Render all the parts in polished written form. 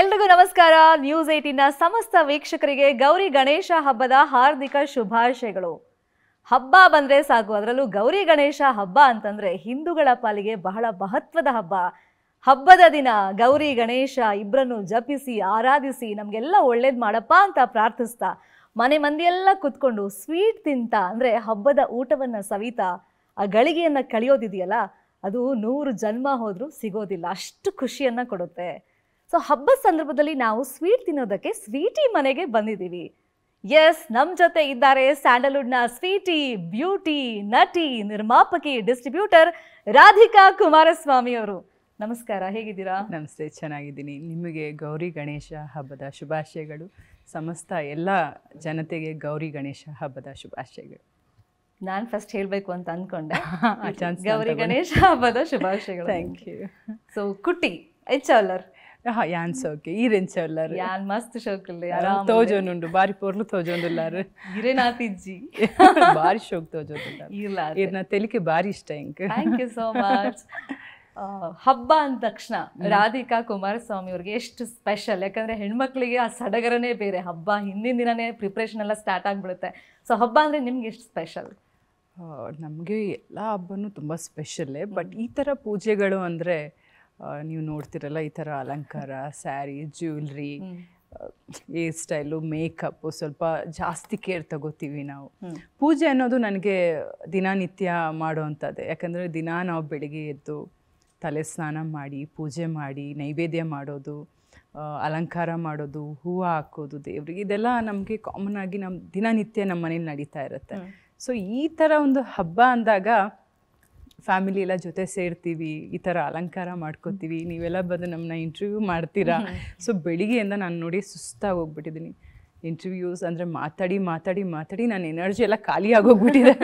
ಎಲ್ರಿಗೂ ನಮಸ್ಕಾರ. ನ್ಯೂಸ್ 18ನ ಸಮಸ್ತ ವೀಕ್ಷಕರಿಗೆ ಗೌರಿ ಗಣೇಶ ಹಬ್ಬದ ಹಾರ್ದಿಕ ಶುಭಾಶಯಗಳು. ಹಬ್ಬ ಬಂದ್ರೆ ಸಾಕು, ಅದರಲ್ಲೂ ಗೌರಿ ಗಣೇಶ ಹಬ್ಬ ಅಂತಂದ್ರೆ ಹಿಂದೂಗಳ ಪಾಲಿಗೆ ಬಹಳ ಮಹತ್ವದ ಹಬ್ಬ. ಹಬ್ಬದ ದಿನ ಗೌರಿ ಗಣೇಶ ಇಬ್ಬರನ್ನು ಜಪಿಸಿ ಆರಾಧಿಸಿ ನಮಗೆಲ್ಲ ಒಳ್ಳೇದು ಮಾಡಪ್ಪ ಅಂತ ಪ್ರಾರ್ಥಿಸ್ತಾ ಮನೆ ಮಂದಿಯೆಲ್ಲ ಕುತ್ಕೊಂಡು ಸ್ವೀಟ್ ತಿಂತ ಅಂದ್ರೆ ಹಬ್ಬದ ಊಟವನ್ನ ಸವಿತಾ ಆ ಗಳಿಗೆಯನ್ನ ಕಳೆಯೋದಿದೆಯಲ್ಲ, ಅದು 100 ಜನ್ಮ ಹೋದ್ರೂ ಸಿಗೋದಿಲ್ಲ, ಅಷ್ಟು ಖುಷಿಯನ್ನ ಕೊಡುತ್ತೆ. ಸೊ ಹಬ್ಬದ ಸಂದರ್ಭದಲ್ಲಿ ನಾವು ಸ್ವೀಟ್ ತಿನ್ನೋದಕ್ಕೆ ಸ್ವೀಟಿ ಮನೆಗೆ ಬಂದಿದ್ದೀವಿ. ಎಸ್, ನಮ್ಮ ಜೊತೆ ಇದ್ದಾರೆ ಸ್ಯಾಂಡಲ್ವುಡ್ನ ಸ್ವೀಟಿ, ಬ್ಯೂಟಿ, ನಟಿ, ನಿರ್ಮಾಪಕಿ, ಡಿಸ್ಟ್ರಿಬ್ಯೂಟರ್ ರಾಧಿಕಾ ಕುಮಾರಸ್ವಾಮಿ ಅವರು. ನಮಸ್ಕಾರ, ಹೇಗಿದ್ದೀರಾ? ನಮಸ್ತೆ, ಚೆನ್ನಾಗಿದ್ದೀನಿ. ನಿಮಗೆ ಗೌರಿ ಗಣೇಶ ಹಬ್ಬದ ಶುಭಾಶಯಗಳು. ಸಮಸ್ತ ಎಲ್ಲ ಜನತೆಗೆ ಗೌರಿ ಗಣೇಶ ಹಬ್ಬದ ಶುಭಾಶಯಗಳು. ನಾನು ಫಸ್ಟ್ ಹೇಳಬೇಕು ಅಂತ ಅಂದ್ಕೊಂಡೆ. ಗೌರಿ ಗಣೇಶ ಹಬ್ಬದ ಶುಭಾಶಯಗಳು. Thank you. ಸೊ ಕುಟ್ಟಿ ಎಚ್ಚವಲ್ಲರ್ ಯಾನ್ ಸೋಕೆ ಈರೆನ್ ಚೊಲ್ಲರ್ ಯಾನ್ ಮಸ್ತ್ ಶೋಕಲ್ಲಿ ತೋಜೋನುಂಡು ಬಾರಿ ಪೊರ್ಲು ತೋಜೊಂದುಲ್ಲಾರು ಇರೇನಾತಿಜ್ಜಿ ಬಾರಿ ಶೋಕ್ ತೋಜೊಂದುಲ್ಲಾರು ಇರ್ನ ತೆಲಿಕೆ ಬಾರಿ ಇಷ್ಟ. Thank you so much. ಹಬ್ಬ ಅಂದ ತಕ್ಷಣ ರಾಧಿಕಾ ಕುಮಾರಸ್ವಾಮಿ ಅವ್ರಿಗೆ ಎಷ್ಟು ಸ್ಪೆಷಲ್, ಯಾಕಂದ್ರೆ ಹೆಣ್ಮಕ್ಳಿಗೆ ಆ ಸಡಗರನೇ ಬೇರೆ. ಹಬ್ಬ ಹಿಂದಿನ ದಿನನೇ ಪ್ರಿಪ್ರೇಷನ್ ಎಲ್ಲ ಸ್ಟಾರ್ಟ್ ಆಗಿಬಿಡುತ್ತೆ. ಸೊ ಹಬ್ಬ ಅಂದ್ರೆ ನಿಮ್ಗೆ ಎಷ್ಟು ಸ್ಪೆಷಲ್? ನಮಗೆ ಎಲ್ಲ ಹಬ್ಬನೂ ತುಂಬ ಸ್ಪೆಷಲ್ಲೇ. ಬಟ್ ಈ ಥರ ಪೂಜೆಗಳು ಅಂದರೆ ನೀವು ನೋಡ್ತಿರಲ್ಲ, ಈ ಥರ ಅಲಂಕಾರ, sari, jewellery, hair style, makeup ಸ್ವಲ್ಪ ಜಾಸ್ತಿ ಕೇರ್ ತಗೋತೀವಿ ನಾವು. ಪೂಜೆ ಅನ್ನೋದು ನನಗೆ ದಿನನಿತ್ಯ ಮಾಡೋವಂಥದ್ದೇ. ಯಾಕಂದರೆ ದಿನ ನಾವು ಬೆಳಿಗ್ಗೆ ಎದ್ದು ತಲೆ ಸ್ನಾನ ಮಾಡಿ, ಪೂಜೆ ಮಾಡಿ, ನೈವೇದ್ಯ ಮಾಡೋದು, ಅಲಂಕಾರ ಮಾಡೋದು, ಹೂವು ಹಾಕೋದು ದೇವ್ರಿಗೆ, ಇದೆಲ್ಲ ನಮಗೆ ಕಾಮನ್ ಆಗಿ ನಮ್ಮ ದಿನನಿತ್ಯ ನಮ್ಮ ಮನೇಲಿ ನಡೀತಾ ಇರುತ್ತೆ. ಸೊ ಈ ಥರ ಒಂದು ಹಬ್ಬ ಅಂದಾಗ ಫ್ಯಾಮಿಲಿ ಎಲ್ಲ ಜೊತೆ ಸೇರ್ತೀವಿ, ಈ ಥರ ಅಲಂಕಾರ ಮಾಡ್ಕೋತೀವಿ. ನೀವೆಲ್ಲ ಬಂದು ನಮ್ಮನ್ನ ಇಂಟರ್ವ್ಯೂ ಮಾಡ್ತೀರಾ. ಸೊ ಬೆಳಿಗ್ಗೆಯಿಂದ ನಾನು ನೋಡಿ ಸುಸ್ತಾಗಿ ಹೋಗ್ಬಿಟ್ಟಿದ್ದೀನಿ. ಇಂಟರ್ವ್ಯೂಸ್ ಅಂದರೆ ಮಾತಾಡಿ ಮಾತಾಡಿ ಮಾತಾಡಿ ನನ್ನ ಎನರ್ಜಿ ಎಲ್ಲ ಖಾಲಿ ಆಗೋಗ್ಬಿಟ್ಟಿದೆ.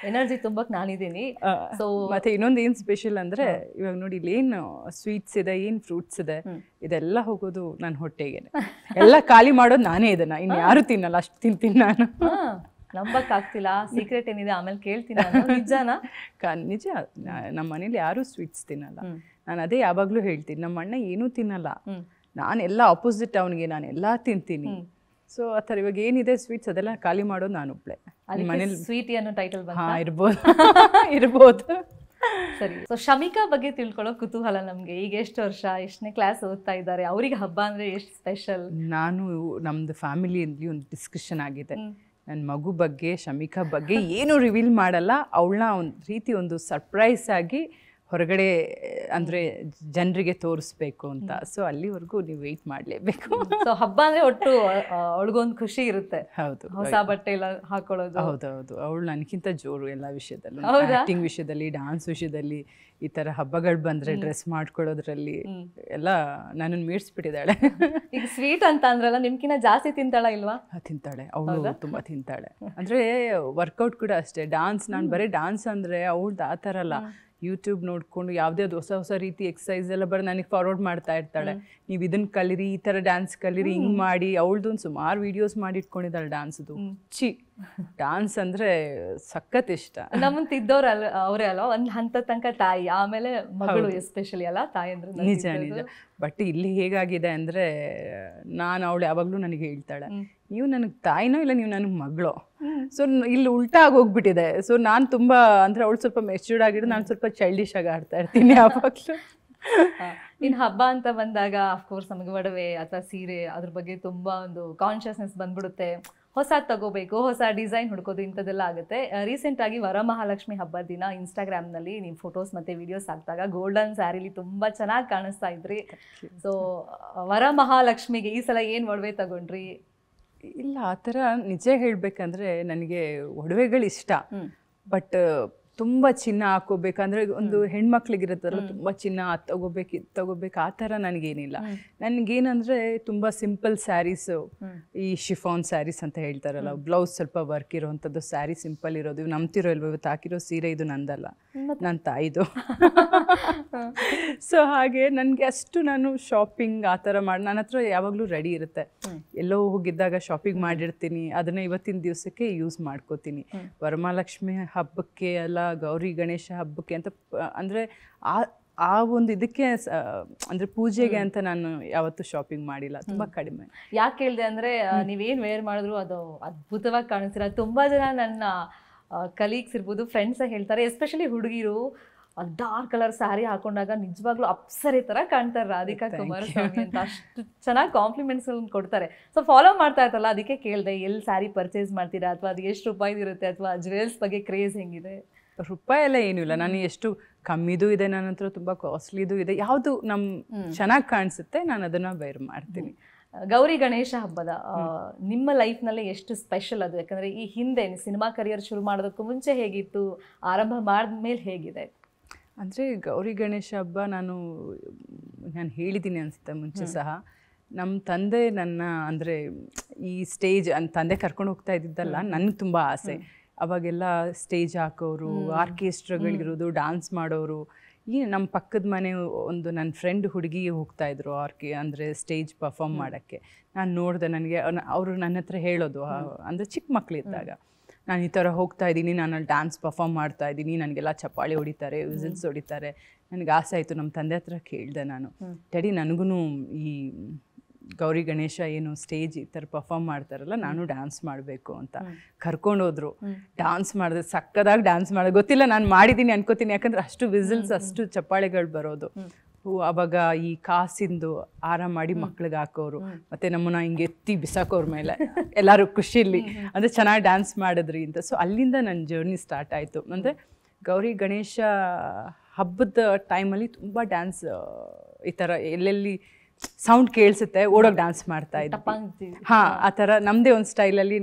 ಎನರ್ಜಿ ತುಂಬಕ್ಕೆ ನಾನಿದ್ದೀನಿ. ಸೊ ಮತ್ತೆ ಇನ್ನೊಂದು ಏನು ಸ್ಪೆಷಲ್ ಅಂದರೆ, ಇವಾಗ ನೋಡಿ ಇಲ್ಲಿ ಏನು ಸ್ವೀಟ್ಸ್ ಇದೆ, ಏನು ಫ್ರೂಟ್ಸ್ ಇದೆ, ಇದೆಲ್ಲ ಹೋಗೋದು ನನ್ನ ಹೊಟ್ಟೆಗೆ. ಎಲ್ಲ ಖಾಲಿ ಮಾಡೋದು ನಾನೇ ಇದನ್ನ, ಇನ್ನು ಯಾರು ತಿನ್ನಲ್ಲ, ಅಷ್ಟು ತಿಂತೀನಿ ನಾನು. ನಂಬಕ್ ಆಗ್ತಿಲ್ಲ. ಸೀಕ್ರೆಟ್ ಏನಿದೆ ಆಮೇಲೆ ಕೇಳ್ತೀನಿ. ನಿಜನಾ? ನಿಜ. ನಮ್ಮ ಮನೇಲಿ ಯಾರು ಸ್ವೀಟ್ಸ್ ತಿನ್ನಲ್ಲ. ನಾನು ಅದೇ ಯಾವಾಗಲೂ ಹೇಳ್ತೀನಿ, ನಮ್ಮ ಅಣ್ಣ ಏನೂ ತಿನ್ನಲ್ಲ, ನಾನೆಲ್ಲ ಆಪೋಸಿಟ್ ಅವನಿಗೆ, ನಾನೆಲ್ಲ ತಿಂತೀನಿ. ಸೊ ಆ ಥರ ಇವಾಗ ಏನಿದೆ ಸ್ವೀಟ್ಸ್ ಅದೆಲ್ಲ ಖಾಲಿ ಮಾಡೋದು ನಾನು ಒಬ್ಳೆ. ಮನೇಲಿ ಸ್ವೀಟಿ ಅನ್ನೋ ಟೈಟಲ್ ಇರ್ಬೋದು ಇರ್ಬೋದು. ಸರಿ. ಸೊ ಶಮಿಕಾ ಬಗ್ಗೆ ತಿಳ್ಕೊಳ್ಳೋ ಕುತೂಹಲ ನಮ್ಗೆ. ಈಗ ಎಷ್ಟು ವರ್ಷ, ಎಷ್ಟನೇ ಕ್ಲಾಸ್ ಓದ್ತಾ ಇದ್ದಾರೆ, ಅವ್ರಿಗೆ ಹಬ್ಬ ಅಂದ್ರೆ ಎಷ್ಟು ಸ್ಪೆಷಲ್? ನಮ್ದು ಫ್ಯಾಮಿಲಿಯಲ್ಲಿ ಒಂದು ಡಿಸ್ಕಷನ್ ಆಗಿದೆ. ನನ್ನ ಮಗು ಬಗ್ಗೆ, ಶಮಿಕಾ ಬಗ್ಗೆ ಏನು ರಿವೀಲ್ ಮಾಡಲ್ಲ, ಅವಳನ್ನ ಒಂದು ರೀತಿ ಒಂದು ಸರ್ಪ್ರೈಸ್ ಆಗಿ ಹೊರಗಡೆ ಅಂದರೆ ಜನರಿಗೆ ತೋರಿಸ್ಬೇಕು ಅಂತ. ಸೊ ಅಲ್ಲಿವರೆಗೂ ನೀವು ವೆಯ್ಟ್ ಮಾಡಲೇಬೇಕು. ಸೊ ಹಬ್ಬ ಅಂದರೆ ಒಟ್ಟು ಅವಳಿಗೊಂದು ಖುಷಿ ಇರುತ್ತೆ. ಹೌದು, ಹೊಸ ಬಟ್ಟೆ ಎಲ್ಲ ಹಾಕೊಳ್ಳೋದು. ಹೌದೌದು. ಅವಳು ನನಗಿಂತ ಜೋರು ಎಲ್ಲ ವಿಷಯದಲ್ಲೂ, ಆ್ಯಕ್ಟಿಂಗ್ ವಿಷಯದಲ್ಲಿ, ಡಾನ್ಸ್ ವಿಷಯದಲ್ಲಿ, ಈ ಥರ ಹಬ್ಬಗಳು ಬಂದರೆ ಡ್ರೆಸ್ ಮಾಡ್ಕೊಳ್ಳೋದ್ರಲ್ಲಿ ಎಲ್ಲ ನನ್ನನ್ನು ಮೀರಿಸ್ಬಿಟ್ಟಿದ್ದಾಳೆ. ಈಗ ಸ್ವೀಟ್ ಅಂತ ಅಂದ್ರಲ್ಲ, ನಿಮ್ಕಿನ್ನ ಜಾಸ್ತಿ ತಿಂತಾಳ ಇಲ್ವಾ? ತಿಂತಾಳೆ, ಅವಳು ತುಂಬ ತಿಂತಾಳೆ. ಅಂದರೆ ವರ್ಕೌಟ್ ಕೂಡ ಅಷ್ಟೇ. ಡಾನ್ಸ್, ನಾನು ಬರೀ ಡಾನ್ಸ್ ಅಂದರೆ ಅವಳ್ದು ಆ ಥರ ಅಲ್ಲ. ಯೂಟ್ಯೂಬ್ ನೋಡಿಕೊಂಡು ಯಾವುದೇ ಹೊಸ ಹೊಸ ರೀತಿ ಎಕ್ಸಸೈಸ್ ಎಲ್ಲ ಬರೋ ನನಗೆ ಫಾರ್ವರ್ಡ್ ಮಾಡ್ತಾ ಇರ್ತಾಳೆ. ನೀವು ಇದನ್ನು ಕಲೀರಿ, ಈ ಥರ ಡ್ಯಾನ್ಸ್ ಕಲೀರಿ, ಹಿಂಗೆ ಮಾಡಿ. ಅವಳದು ಒಂದು ಸುಮಾರು ವೀಡಿಯೋಸ್ ಮಾಡಿ ಇಟ್ಕೊಂಡಿದ್ದಾಳೆ ಡ್ಯಾನ್ಸ್ದು. ಡಾನ್ಸ್ ಅಂದರೆ ಸಖತ್ ಇಷ್ಟ. ನಮ್ಮನ್ನು ತಿದ್ದವ್ರು ಅವರೇ ಅಲ್ಲ, ಒಂದು ಹಂತ ತನಕ ತಾಯಿ, ಆಮೇಲೆ ಮಗಳು, ಎಸ್ಪೆಷಲಿ ಅಲ್ಲ ತಾಯಿ ಅಂದ್ರೆ. ನಿಜ ನಿಜ. ಬಟ್ ಇಲ್ಲಿ ಹೇಗಾಗಿದೆ ಅಂದರೆ, ನಾನು ಅವಳು ಯಾವಾಗಲೂ ನನಗೆ ಹೇಳ್ತಾಳೆ, ನೀವು ನನಗೆ ತಾಯಿನೋ ಇಲ್ಲ ನೀವು ನನಗೆ ಮಗಳೋ. ಸೊ ಇಲ್ಲಿ ಉಲ್ಟಾ ಆಗೋಗ್ಬಿಟ್ಟಿದೆ. ಸೊ ನಾನು ತುಂಬ ಅಂದರೆ ಅವಳು ಸ್ವಲ್ಪ ಮೆಚ್ಯೂರ್ಡ್ ಆಗಿದ್ದು, ನಾನು ಸ್ವಲ್ಪ ಚೈಲ್ಡಿಶ್ ಆಗಿ ಆಡ್ತಾ ಇರ್ತೀನಿ ಯಾವಾಗಲೂ. ಇನ್ನು ಹಬ್ಬ ಅಂತ ಬಂದಾಗ ಅಫ್ಕೋರ್ಸ್ ನಮಗೆ ಒಡವೆ ಅಥವಾ ಸೀರೆ ಅದ್ರ ಬಗ್ಗೆ ತುಂಬ ಒಂದು ಕಾನ್ಷಿಯಸ್ನೆಸ್ ಬಂದ್ಬಿಡುತ್ತೆ. ಹೊಸ ತಗೋಬೇಕು, ಹೊಸ ಡಿಸೈನ್ ಹುಡ್ಕೋದು, ಇಂಥದ್ದೆಲ್ಲ ಆಗುತ್ತೆ. ರೀಸೆಂಟಾಗಿ ವರಮಹಾಲಕ್ಷ್ಮಿ ಹಬ್ಬದ ದಿನ ಇನ್ಸ್ಟಾಗ್ರಾಮ್ನಲ್ಲಿ ನೀವು ಫೋಟೋಸ್ ಮತ್ತು ವಿಡಿಯೋಸ್ ಹಾಕಿದಾಗ ಗೋಲ್ಡನ್ ಸ್ಯಾರಿಲಿ ತುಂಬ ಚೆನ್ನಾಗಿ ಕಾಣಿಸ್ತಾ ಇದ್ರಿ. ಸೊ ವರಮಹಾಲಕ್ಷ್ಮಿಗೆ ಈ ಸಲ ಏನು ಒಡವೆ ತಗೊಂಡ್ರಿ? ಇಲ್ಲ, ಆ ಥರ ನಿಜ ಹೇಳಬೇಕಂದ್ರೆ ನನಗೆ ಒಡವೆಗಳು ಇಷ್ಟ. ಬಟ್ ತುಂಬ ಚಿನ್ನ ಹಾಕೋಬೇಕಂದ್ರೆ ಒಂದು ಹೆಣ್ಮಕ್ಳಿಗಿರುತ್ತಲ್ಲ, ತುಂಬ ಚಿನ್ನ ತಗೋಬೇಕು ಆ ಥರ ನನಗೇನಿಲ್ಲ. ನನಗೇನಂದರೆ ತುಂಬ ಸಿಂಪಲ್ ಸ್ಯಾರೀಸು, ಈ ಶಿಫಾನ್ ಸ್ಯಾರೀಸ್ ಅಂತ ಹೇಳ್ತಾರಲ್ಲ, ಬ್ಲೌಸ್ ಸ್ವಲ್ಪ ವರ್ಕ್ ಇರೋವಂಥದ್ದು ಸ್ಯಾರಿ, ಸಿಂಪಲ್ ಇರೋದು. ಇವು ನಂಬ್ತಿರೋ ಇಲ್ವೋ, ಇವತ್ತು ಹಾಕಿರೋ ಸೀರೆ ಇದು ನಂದಲ್ಲ, ನನ್ನ ತಾಯಿದು. ಸೊ ಹಾಗೆ ನನಗೆ ಅಷ್ಟು ನಾನು ಶಾಪಿಂಗ್ ಆ ಥರ ಮಾಡಿ, ನನ್ನ ಹತ್ರ ಯಾವಾಗಲೂ ರೆಡಿ ಇರುತ್ತೆ. ಎಲ್ಲೋ ಹೋಗಿದ್ದಾಗ ಶಾಪಿಂಗ್ ಮಾಡಿರ್ತೀನಿ, ಅದನ್ನು ಇವತ್ತಿನ ದಿವಸಕ್ಕೆ ಯೂಸ್ ಮಾಡ್ಕೋತೀನಿ. ವರಮಹಾಲಕ್ಷ್ಮಿ ಹಬ್ಬಕ್ಕೆ ಎಲ್ಲ, ಗೌರಿ ಗಣೇಶ ಹಬ್ಬಕ್ಕೆ ಅಂತ ಅಂದರೆ ಆ ಒಂದು ಇದಕ್ಕೆ ಅಂದರೆ ಪೂಜೆಗೆ ಅಂತ ನಾನು ಯಾವತ್ತೂ ಶಾಪಿಂಗ್ ಮಾಡಿಲ್ಲ, ತುಂಬ ಕಡಿಮೆ. ಯಾಕೆ ಹೇಳಿದೆ ಅಂದರೆ ನೀವೇನು ವೇರ್ ಮಾಡಿದ್ರು ಅದು ಅದ್ಭುತವಾಗಿ ಕಾಣಿಸ್ತೀರ. ತುಂಬ ಜನ ನನ್ನ ಕಲೀಗ್ಸ್ ಇರ್ಬೋದು, ಫ್ರೆಂಡ್ಸ್ ಹೇಳ್ತಾರೆ, ಎಸ್ಪೆಷಲಿ ಹುಡುಗಿರು ಡಾರ್ಕ್ ಕಲರ್ ಸ್ಯಾರಿ ಹಾಕೊಂಡಾಗ ನಿಜವಾಗ್ಲೂ ಅಪ್ಸರೆ ಥರ ಕಾಣ್ತಾರೆ ರಾಧಿಕಾ ಕುಮಾರಸ್ವಾಮಿ ಅಂತ. ಅಷ್ಟು ಚೆನ್ನಾಗಿ ಕಾಂಪ್ಲಿಮೆಂಟ್ಸ್ ಕೊಡ್ತಾರೆ. ಸೊ ಫಾಲೋ ಮಾಡ್ತಾ ಇರ್ತಲ್ಲ, ಅದಕ್ಕೆ ಕೇಳಿದೆ ಎಲ್ಲಿ ಸ್ಯಾರಿ ಪರ್ಚೇಸ್ ಮಾಡ್ತೀರಾ, ಅಥವಾ ಅದು ಎಷ್ಟು ರೂಪಾಯಿದಿರುತ್ತೆ, ಅಥವಾ ಜ್ಯುವೆಲ್ಸ್ ಬಗ್ಗೆ ಕ್ರೇಜ್ ಹೆಂಗಿದೆ? ರೂಪಾಯಿ ಎಲ್ಲ ಏನೂ ಇಲ್ಲ, ನಾನು ಎಷ್ಟು ಕಮ್ಮಿದು ಇದೆ, ನನ್ನ ಹತ್ರ ತುಂಬ ಕಾಸ್ಟ್ಲಿದು ಇದೆ, ಯಾವುದು ಚೆನ್ನಾಗಿ ಕಾಣಿಸುತ್ತೆ ನಾನು ಅದನ್ನು ವೇರ್ ಮಾಡ್ತೀನಿ. ಗೌರಿ ಗಣೇಶ ಹಬ್ಬದ ನಿಮ್ಮ ಲೈಫ್ನಲ್ಲಿ ಎಷ್ಟು ಸ್ಪೆಷಲ್ ಅದು? ಯಾಕಂದರೆ ಈ ಹಿಂದೆ ಸಿನಿಮಾ ಕರಿಯರ್ ಶುರು ಮಾಡೋದಕ್ಕೂ ಮುಂಚೆ ಹೇಗಿತ್ತು, ಆರಂಭ ಮಾಡಿದ್ಮೇಲೆ ಹೇಗಿದೆ? ಅಂದರೆ ಗೌರಿ ಗಣೇಶ ಹಬ್ಬ ನಾನು ಹೇಳಿದ್ದೀನಿ ಅನಿಸುತ್ತೆ ಮುಂಚೆ ಸಹ. ನಮ್ಮ ತಂದೆ ನನ್ನ ಅಂದರೆ ಈ ಸ್ಟೇಜ್ ತಂದೆ ಕರ್ಕೊಂಡು ಹೋಗ್ತಾ ಇದ್ದಿದ್ದಲ್ಲ, ನನಗೆ ತುಂಬ ಆಸೆ. ಅವಾಗೆಲ್ಲ ಸ್ಟೇಜ್ ಹಾಕೋರು, ಆರ್ಕೆಸ್ಟ್ರಾಗಳಿರೋದು, ಡ್ಯಾನ್ಸ್ ಮಾಡೋರು. ಈ ನಮ್ಮ ಪಕ್ಕದ ಮನೆ ಒಂದು ನನ್ನ ಫ್ರೆಂಡ್ ಹುಡುಗಿ ಹೋಗ್ತಾಯಿದ್ರು ಅಂದರೆ ಸ್ಟೇಜ್ ಪರ್ಫಾರ್ಮ್ ಮಾಡೋಕ್ಕೆ. ನಾನು ನೋಡಿದೆ, ನನಗೆ ಅವರು ನನ್ನ ಹತ್ರ ಹೇಳೋದು, ಅಂದರೆ ಚಿಕ್ಕ ಮಕ್ಕಳಿದ್ದಾಗ, ನಾನು ಈ ಥರ ಹೋಗ್ತಾ ಇದ್ದೀನಿ, ನಾನು ಅಲ್ಲಿ ಡ್ಯಾನ್ಸ್ ಪರ್ಫಾರ್ಮ್ ಮಾಡ್ತಾ ಇದ್ದೀನಿ, ನನಗೆಲ್ಲ ಚಪ್ಪಾಳಿ ಹೊಡಿತಾರೆ, ವಿಸಿಲ್ಸ್ ಹೊಡಿತಾರೆ. ನನಗೆ ಆಸೆ ಆಯಿತು. ನಮ್ಮ ತಂದೆ ಹತ್ರ ಕೇಳಿದೆ ನಾನು, ಡ್ಯಾಡಿ ನನಗೂ ಈ ಗೌರಿ ಗಣೇಶ ಏನು ಸ್ಟೇಜ್ ಈ ಥರ ಪರ್ಫಾರ್ಮ್ ಮಾಡ್ತಾರಲ್ಲ, ನಾನು ಡ್ಯಾನ್ಸ್ ಮಾಡಬೇಕು ಅಂತ. ಕರ್ಕೊಂಡೋದ್ರು, ಡ್ಯಾನ್ಸ್ ಮಾಡಿದೆ, ಸಕ್ಕದಾಗಿ ಡ್ಯಾನ್ಸ್ ಮಾಡೋದು. ಗೊತ್ತಿಲ್ಲ ನಾನು ಮಾಡಿದ್ದೀನಿ ಅನ್ಕೋತೀನಿ, ಯಾಕಂದರೆ ಅಷ್ಟು ವಿಸಿಲ್ಸ್, ಅಷ್ಟು ಚಪ್ಪಾಳೆಗಳು ಬರೋದು. ಆವಾಗ ಈ ಕಾಸಿಂದು ಹಾರ ಮಾಡಿ ಮಕ್ಳಿಗೆ ಹಾಕೋರು, ಮತ್ತು ನಮ್ಮನ್ನ ಹಿಂಗೆ ಎತ್ತಿ ಬಿಸಾಕೋರ ಮೇಲೆ ಎಲ್ಲರೂ ಖುಷಿಯಲ್ಲಿ, ಅಂದರೆ ಚೆನ್ನಾಗಿ ಡ್ಯಾನ್ಸ್ ಮಾಡಿದ್ರಿ ಅಂತ. ಸೊ ಅಲ್ಲಿಂದ ನನ್ನ ಜರ್ನಿ ಸ್ಟಾರ್ಟ್ ಆಯಿತು. ಅಂದರೆ ಗೌರಿ ಗಣೇಶ ಹಬ್ಬದ ಟೈಮಲ್ಲಿ ತುಂಬ ಡ್ಯಾನ್ಸ್, ಈ ಥರ ಎಲ್ಲೆಲ್ಲಿ ಸೌಂಡ್ ಕೇಳಿಸುತ್ತೆ ಓಡೋಗಿ ಡ್ಯಾನ್ಸ್ ಮಾಡ್ತಾ ಇದ್ವಿ. ಹಾಂ, ಆ ಥರ ನಮ್ಮದೇ ಒಂದು ಸ್ಟೈಲಲ್ಲಿ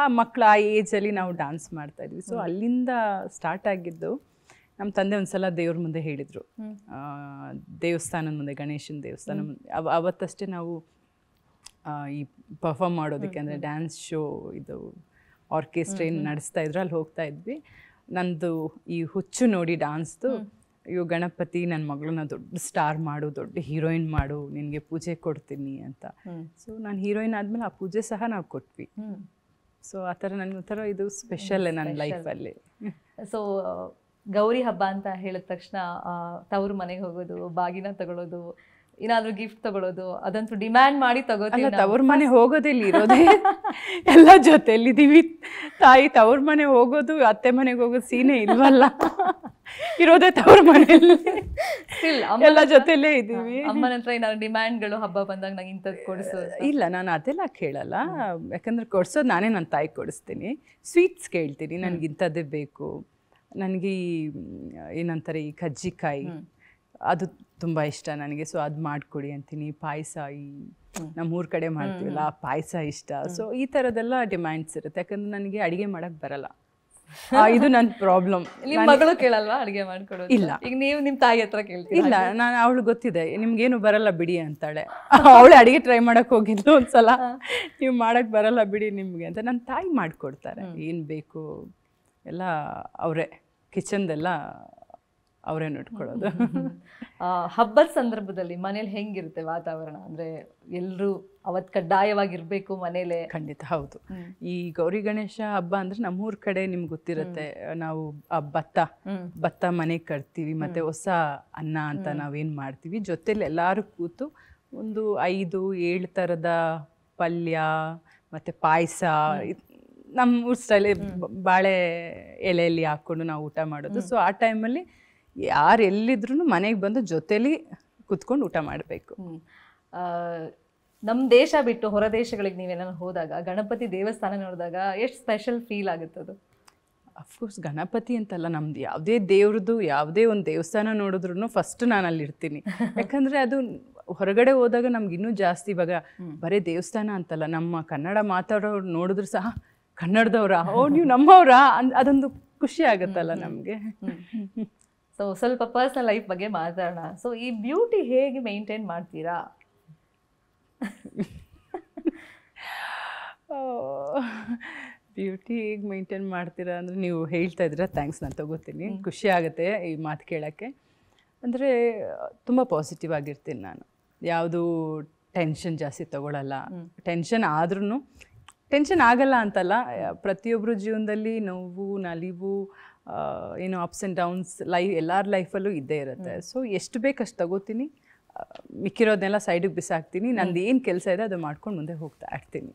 ಆ ಮಕ್ಕಳು ಆ ಏಜಲ್ಲಿ ನಾವು ಡ್ಯಾನ್ಸ್ ಮಾಡ್ತಾ ಇದ್ವಿ. ಸೊ ಅಲ್ಲಿಂದ ಸ್ಟಾರ್ಟ್ ಆಗಿದ್ದು. ನಮ್ಮ ತಂದೆ ಒಂದು ಸಲ ದೇವ್ರ ಮುಂದೆ ಹೇಳಿದರು, ದೇವಸ್ಥಾನದ ಮುಂದೆ, ಗಣೇಶನ ದೇವಸ್ಥಾನ ಮುಂದೆ. ಅವತ್ತಷ್ಟೇ ನಾವು ಈ ಪರ್ಫಾರ್ಮ್ ಮಾಡೋದಕ್ಕೆ, ಅಂದರೆ ಡ್ಯಾನ್ಸ್ ಶೋ, ಇದು ಆರ್ಕೆಸ್ಟ್ರಾ ಏನು ನಡೆಸ್ತಾ ಇದ್ರು, ಅಲ್ಲಿ ಹೋಗ್ತಾ ಇದ್ವಿ. ನಂದು ಈ ಹುಚ್ಚು ನೋಡಿ ಡ್ಯಾನ್ಸ್ದು, ಅಯ್ಯೋ ಗಣಪತಿ, ನನ್ನ ಮಗಳನ್ನ ದೊಡ್ಡ ಸ್ಟಾರ್ ಮಾಡು, ದೊಡ್ಡ ಹೀರೋಯಿನ್ ಮಾಡು, ನಿನಗೆ ಪೂಜೆ ಕೊಡ್ತೀನಿ ಅಂತ. ಸೊ ನಾನು ಹೀರೋಯಿನ್ ಆದಮೇಲೆ ಆ ಪೂಜೆ ಸಹ ನಾವು ಕೊಟ್ವಿ. ಸೊ ಆ ಥರ ನನಗೊಂಥರ ಇದು ಸ್ಪೆಷಲ್ಲೇ ನನ್ನ ಲೈಫಲ್ಲಿ. ಸೊ ಗೌರಿ ಹಬ್ಬ ಅಂತ ಹೇಳಿದ ತಕ್ಷಣ ತವ್ರ ಮನೆಗೆ ಹೋಗೋದು, ಬಾಗಿನ ತಗೊಳ್ಳೋದು, ಏನಾದರೂ ಗಿಫ್ಟ್ ತಗೊಳ್ಳೋದು, ಅದಂತೂ ಡಿಮ್ಯಾಂಡ್ ಮಾಡಿ ತಗೋತೀವಿ. ತವ್ರ ಮನೆ ಹೋಗೋದಿಲ್ಲ, ಇರೋದೇ ಎಲ್ಲ ಜೊತೆಯಲ್ಲಿದ್ದೀವಿ. ತಾಯಿ ತವ್ರ ಮನೆ ಹೋಗೋದು, ಅತ್ತೆ ಮನೆಗೆ ಹೋಗೋದು ಸೀನೆ ಇಲ್ವಲ್ಲ, ಇರೋದೇ ತವ್ರ ಮನೆಯಲ್ಲಿ, ಎಲ್ಲ ಜೊತೆಯಲ್ಲೇ ಇದ್ದೀವಿ. ಅಮ್ಮನ ಹತ್ರ ಏನಾದ್ರು ಡಿಮ್ಯಾಂಡ್ಗಳು ಹಬ್ಬ ಬಂದಾಗ ನಂಗೆ ಇಂಥದ್ದು ಕೊಡಿಸೋದು? ಇಲ್ಲ, ನಾನು ಅದೆಲ್ಲ ಕೇಳಲ್ಲ. ಯಾಕಂದ್ರೆ ಕೊಡಿಸೋದು ನಾನೇ ನನ್ನ ತಾಯಿ ಕೊಡಿಸ್ತೀನಿ. ಸ್ವೀಟ್ಸ್ ಕೇಳ್ತೀನಿ, ನನಗೆ ಇಂಥದ್ದೇ ಬೇಕು. ನನಗೆ ಏನಂತಾರೆ ಈ ಕಜ್ಜಿಕಾಯಿ, ಅದು ತುಂಬ ಇಷ್ಟ ನನಗೆ. ಸೊ ಅದು ಮಾಡಿಕೊಡಿ ಅಂತೀನಿ. ಪಾಯಸ, ಈ ನಮ್ಮೂರ ಕಡೆ ಮಾಡ್ತೀವಲ್ಲ ಆ ಪಾಯಸ ಇಷ್ಟ. ಸೊ ಈ ಥರದ್ದೆಲ್ಲ ಡಿಮ್ಯಾಂಡ್ಸ್ ಇರುತ್ತೆ. ಯಾಕಂದ್ರೆ ನನಗೆ ಅಡುಗೆ ಮಾಡೋಕ್ಕೆ ಬರಲ್ಲ, ಇದು ನನ್ನ ಪ್ರಾಬ್ಲಮ್. ನಿಮ್ಮ ಮಗಳು ಕೇಳಲ್ವಾ ಅಡುಗೆ ಮಾಡ್ಕೊಡೋದು? ಇಲ್ಲ. ಈಗ ನೀವು ನಿಮ್ಮ ತಾಯಿ ಹತ್ರ ಕೇಳ್ತೀವಿ? ಇಲ್ಲ, ನಾನು ಅವಳು ಗೊತ್ತಿದೆ, ನಿಮ್ಗೇನು ಬರಲ್ಲ ಬಿಡಿ ಅಂತಾಳೆ. ಅವಳು ಅಡುಗೆ ಟ್ರೈ ಮಾಡೋಕ್ಕೆ ಹೋಗಿದ್ದು ಒಂದ್ಸಲ, ನೀವು ಮಾಡೋಕ್ಕೆ ಬರಲ್ಲ ಬಿಡಿ ನಿಮಗೆ ಅಂತ. ನನ್ನ ತಾಯಿ ಮಾಡಿಕೊಡ್ತಾರೆ, ಏನು ಬೇಕು ಎಲ್ಲ ಅವರೇ, ಕಿಚನ್ದೆಲ್ಲ ಅವರೇ ನೋಡ್ಕೊಳ್ಳೋದು. ಹಬ್ಬದ ಸಂದರ್ಭದಲ್ಲಿ ಮನೇಲಿ ಹೆಂಗಿರುತ್ತೆ ವಾತಾವರಣ? ಅಂದರೆ ಎಲ್ಲರೂ ಅವತ್ತು ಕಡ್ಡಾಯವಾಗಿರಬೇಕು ಮನೇಲೆ? ಖಂಡಿತ ಹೌದು. ಈ ಗೌರಿ ಗಣೇಶ ಹಬ್ಬ ಅಂದರೆ ನಮ್ಮೂರ ಕಡೆ ನಿಮ್ಗೆ ಗೊತ್ತಿರುತ್ತೆ, ನಾವು ಭತ್ತ ಮನೆಗೆ ಕಟ್ತೀವಿ, ಮತ್ತು ಹೊಸ ಅನ್ನ ಅಂತ ನಾವೇನು ಮಾಡ್ತೀವಿ, ಜೊತೆಲಿ ಎಲ್ಲರೂ ಕೂತು ಒಂದು 5-7 ಥರದ ಪಲ್ಯ ಮತ್ತು ಪಾಯಸ, ನಮ್ಮ ಊರ ಸ್ಟೈಲೇ ಬಾಳೆ ಎಲೆಯಲ್ಲಿ ಹಾಕ್ಕೊಂಡು ನಾವು ಊಟ ಮಾಡೋದು. ಸೊ ಆ ಟೈಮಲ್ಲಿ ಯಾರು ಎಲ್ಲಿದ್ರೂ ಮನೆಗೆ ಬಂದು ಜೊತೆಲಿ ಕುತ್ಕೊಂಡು ಊಟ ಮಾಡಬೇಕು. ನಮ್ಮ ದೇಶ ಬಿಟ್ಟು ಹೊರ ದೇಶಗಳಿಗೆ ನೀವೆಲ್ಲ ಹೋದಾಗ ಗಣಪತಿ ದೇವಸ್ಥಾನ ನೋಡಿದಾಗ ಎಷ್ಟು ಸ್ಪೆಷಲ್ ಫೀಲ್ ಆಗುತ್ತದು? ಅಫ್ಕೋರ್ಸ್ ಗಣಪತಿ ಅಂತಲ್ಲ, ನಮ್ದು ಯಾವುದೇ ದೇವ್ರದ್ದು ಯಾವುದೇ ಒಂದು ದೇವಸ್ಥಾನ ನೋಡಿದ್ರು ಫಸ್ಟ್ ನಾನು ಅಲ್ಲಿರ್ತೀನಿ. ಯಾಕಂದರೆ ಅದು ಹೊರಗಡೆ ಹೋದಾಗ ನಮ್ಗೆ ಇನ್ನೂ ಜಾಸ್ತಿ, ಇವಾಗ ಬರೀ ದೇವಸ್ಥಾನ ಅಂತಲ್ಲ, ನಮ್ಮ ಕನ್ನಡ ಮಾತಾಡೋರು ನೋಡಿದ್ರು ಸಹ ಕನ್ನಡದವ್ರ, ಓ ನೀವು ನಮ್ಮವ್ರ, ಅದೊಂದು ಖುಷಿ ಆಗುತ್ತಲ್ಲ ನಮಗೆ. ಸೊ ಸ್ವಲ್ಪ ಪರ್ಸನಲ್ ಲೈಫ್ ಬಗ್ಗೆ ಮಾತಾಡೋಣ. ಸೊ ಈ ಬ್ಯೂಟಿ ಹೇಗೆ ಮೇಂಟೈನ್ ಮಾಡ್ತೀರಾ? ಬ್ಯೂಟಿ ಹೇಗೆ ಮೇಂಟೈನ್ ಮಾಡ್ತೀರಾ ಅಂದರೆ, ನೀವು ಹೇಳ್ತಾ ಇದ್ದೀರಾ, ಥ್ಯಾಂಕ್ಸ್, ನಾನು ತಗೋತೀನಿ. ಖುಷಿ ಆಗುತ್ತೆ ಈ ಮಾತು ಕೇಳೋಕ್ಕೆ. ಅಂದರೆ ತುಂಬ ಪಾಸಿಟಿವ್ ಆಗಿರ್ತೀನಿ ನಾನು, ಯಾವುದು ಟೆನ್ಷನ್ ಜಾಸ್ತಿ ತಗೊಳ್ಳಲ್ಲ. ಟೆನ್ಷನ್ ಆದ್ರೂ, ಟೆನ್ಷನ್ ಆಗಲ್ಲ ಅಂತಲ್ಲ, ಪ್ರತಿಯೊಬ್ಬರು ಜೀವನದಲ್ಲಿ ನೋವು, ನಲಿವು, ಏನು ಅಪ್ಸ್ ಆ್ಯಂಡ್ ಡೌನ್ಸ್ ಎಲ್ಲರ ಲೈಫಲ್ಲೂ ಇದ್ದೇ ಇರುತ್ತೆ. ಸೊ ಎಷ್ಟು ಬೇಕಷ್ಟು ತಗೋತೀನಿ, ಮಿಕ್ಕಿರೋದನ್ನೆಲ್ಲ ಸೈಡಿಗೆ ಬಿಸಾಕ್ತೀನಿ, ನಂದು ಏನು ಕೆಲಸ ಇದೆ ಅದು ಮಾಡ್ಕೊಂಡು ಮುಂದೆ ಹೋಗ್ತಾ ಇರ್ತೀನಿ.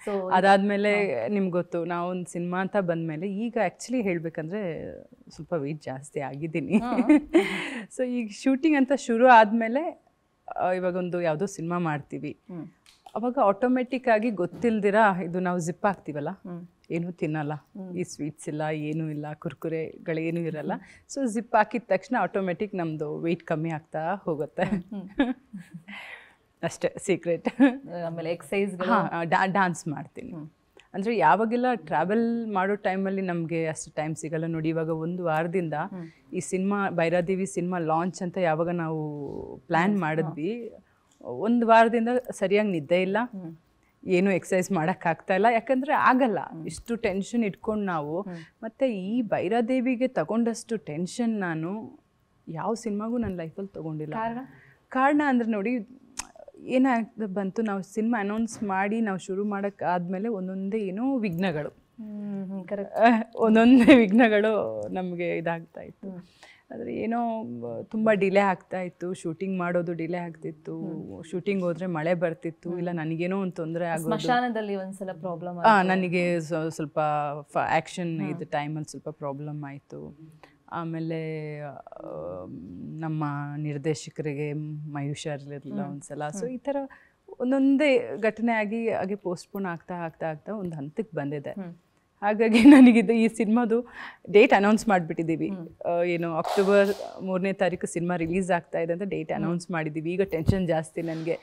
ಸೊ ಅದಾದಮೇಲೆ ನಿಮ್ಗೆ ಗೊತ್ತು, ನಾವೊಂದು ಸಿನಿಮಾ ಅಂತ ಬಂದಮೇಲೆ ಈಗ ಆ್ಯಕ್ಚುಲಿ ಹೇಳಬೇಕಂದ್ರೆ ಸ್ವಲ್ಪ ವೆಯ್ಟ್ ಜಾಸ್ತಿ ಆಗಿದ್ದೀನಿ. ಸೊ ಈಗ ಶೂಟಿಂಗ್ ಅಂತ ಶುರು ಆದಮೇಲೆ ಇವಾಗೊಂದು ಯಾವುದೋ ಸಿನಿಮಾ ಮಾಡ್ತೀವಿ, ಅವಾಗ ಆಟೋಮೆಟಿಕ್ ಆಗಿ ಗೊತ್ತಿಲ್ದಿರ ಇದು ನಾವು ಜಿಪ್ ಹಾಕ್ತೀವಲ್ಲ, ಏನೂ ತಿನ್ನಲ್ಲ, ಈ ಸ್ವೀಟ್ಸ್ ಇಲ್ಲ, ಏನೂ ಇಲ್ಲ, ಕುರ್ಕುರೆಗಳೇನೂ ಇರಲ್ಲ. ಸೊ ಜಿಪ್ ಹಾಕಿದ ತಕ್ಷಣ ಆಟೋಮೆಟಿಕ್ ನಮ್ಮದು ವೆಯ್ಟ್ ಕಮ್ಮಿ ಆಗ್ತಾ ಹೋಗುತ್ತೆ. ಅಷ್ಟೇ ಸೀಕ್ರೆಟ್. ಆಮೇಲೆ ಎಕ್ಸಸೈಸ್, ಡ್ಯಾನ್ಸ್ ಮಾಡ್ತೀನಿ. ಅಂದರೆ ಯಾವಾಗೆಲ್ಲ ಟ್ರಾವೆಲ್ ಮಾಡೋ ಟೈಮಲ್ಲಿ ನಮಗೆ ಅಷ್ಟು ಟೈಮ್ ಸಿಗಲ್ಲ ನೋಡಿ. ಇವಾಗ ಒಂದು ವಾರದಿಂದ ಈ ಸಿನಿಮಾ ಭೈರಾದೇವಿ ಸಿನಿಮಾ ಲಾಂಚ್ ಅಂತ ಯಾವಾಗ ನಾವು ಪ್ಲ್ಯಾನ್ ಮಾಡಿದ್ವಿ, ಒಂದು ವಾರದಿಂದ ಸರಿಯಾಗಿ ನಿದ್ದೆ ಇಲ್ಲ, ಏನು ಎಕ್ಸಸೈಸ್ ಮಾಡೋಕ್ಕಾಗ್ತಾ ಇಲ್ಲ. ಯಾಕಂದರೆ ಆಗಲ್ಲ, ಇಷ್ಟು ಟೆನ್ಷನ್ ಇಟ್ಕೊಂಡು ನಾವು. ಮತ್ತು ಈ ಭೈರಾದೇವಿಗೆ ತಗೊಂಡಷ್ಟು ಟೆನ್ಷನ್ ನಾನು ಯಾವ ಸಿನಿಮಾಗೂ ನನ್ನ ಲೈಫಲ್ಲಿ ತೊಗೊಂಡಿಲ್ಲ. ಕಾರಣ ಅಂದರೆ ನೋಡಿ, ಏನಾಗ್ತದೆ ಬಂತು, ನಾವು ಸಿನಿಮಾ ಅನೌನ್ಸ್ ಮಾಡಿ ನಾವು ಶುರು ಮಾಡೋಕ್ಕಾದ್ಮೇಲೆ ಒಂದೊಂದೇ ಏನೋ ವಿಘ್ನಗಳು, ಒಂದೊಂದೇ ವಿಘ್ನಗಳು ನಮಗೆ ಇದಾಗ್ತಾ ಇತ್ತು. ಆದರೆ ಏನೋ ತುಂಬ ಡಿಲೇ ಆಗ್ತಾ ಇತ್ತು, ಶೂಟಿಂಗ್ ಮಾಡೋದು ಡಿಲೇ ಆಗ್ತಿತ್ತು, ಶೂಟಿಂಗ್ ಹೋದರೆ ಮಳೆ ಬರ್ತಿತ್ತು, ಇಲ್ಲ ನನಗೇನೋ ಒಂದು ತೊಂದರೆ ಆಗೋದು. ಸ್ಮಶಾನದಲ್ಲಿ ಒಂದ್ಸಲ ಪ್ರಾಬ್ಲಮ್, ನನಗೆ ಸ್ವಲ್ಪ ಆ್ಯಕ್ಷನ್ ಇದು ಟೈಮಲ್ಲಿ ಸ್ವಲ್ಪ ಪ್ರಾಬ್ಲಮ್ ಆಯಿತು. ಆಮೇಲೆ ನಮ್ಮ ನಿರ್ದೇಶಕರಿಗೆ ಮೈ ಹುಷಾರಿರಲಿಲ್ಲ ಒಂದ್ಸಲ. ಸೊ ಈ ಥರ ಒಂದೊಂದೇ ಘಟನೆ ಆಗಿ ಹಾಗೆ ಪೋಸ್ಟ್ಪೋನ್ ಆಗ್ತಾ ಆಗ್ತಾ ಆಗ್ತಾ ಒಂದು ಹಂತಕ್ಕೆ ಬಂದಿದೆ. ಹಾಗಾಗಿ ನನಗಿದು ಈ ಸಿನಿಮಾದು ಡೇಟ್ ಅನೌನ್ಸ್ ಮಾಡಿಬಿಟ್ಟಿದ್ದೀವಿ. ಏನು ಅಕ್ಟೋಬರ್ 3ನೇ ತಾರೀಕು ಸಿನಿಮಾ ರಿಲೀಸ್ ಆಗ್ತಾ ಇದೆ ಅಂತ ಡೇಟ್ ಅನೌನ್ಸ್ ಮಾಡಿದ್ದೀವಿ. ಈಗ ಟೆನ್ಷನ್ ಜಾಸ್ತಿ ನನಗೆ,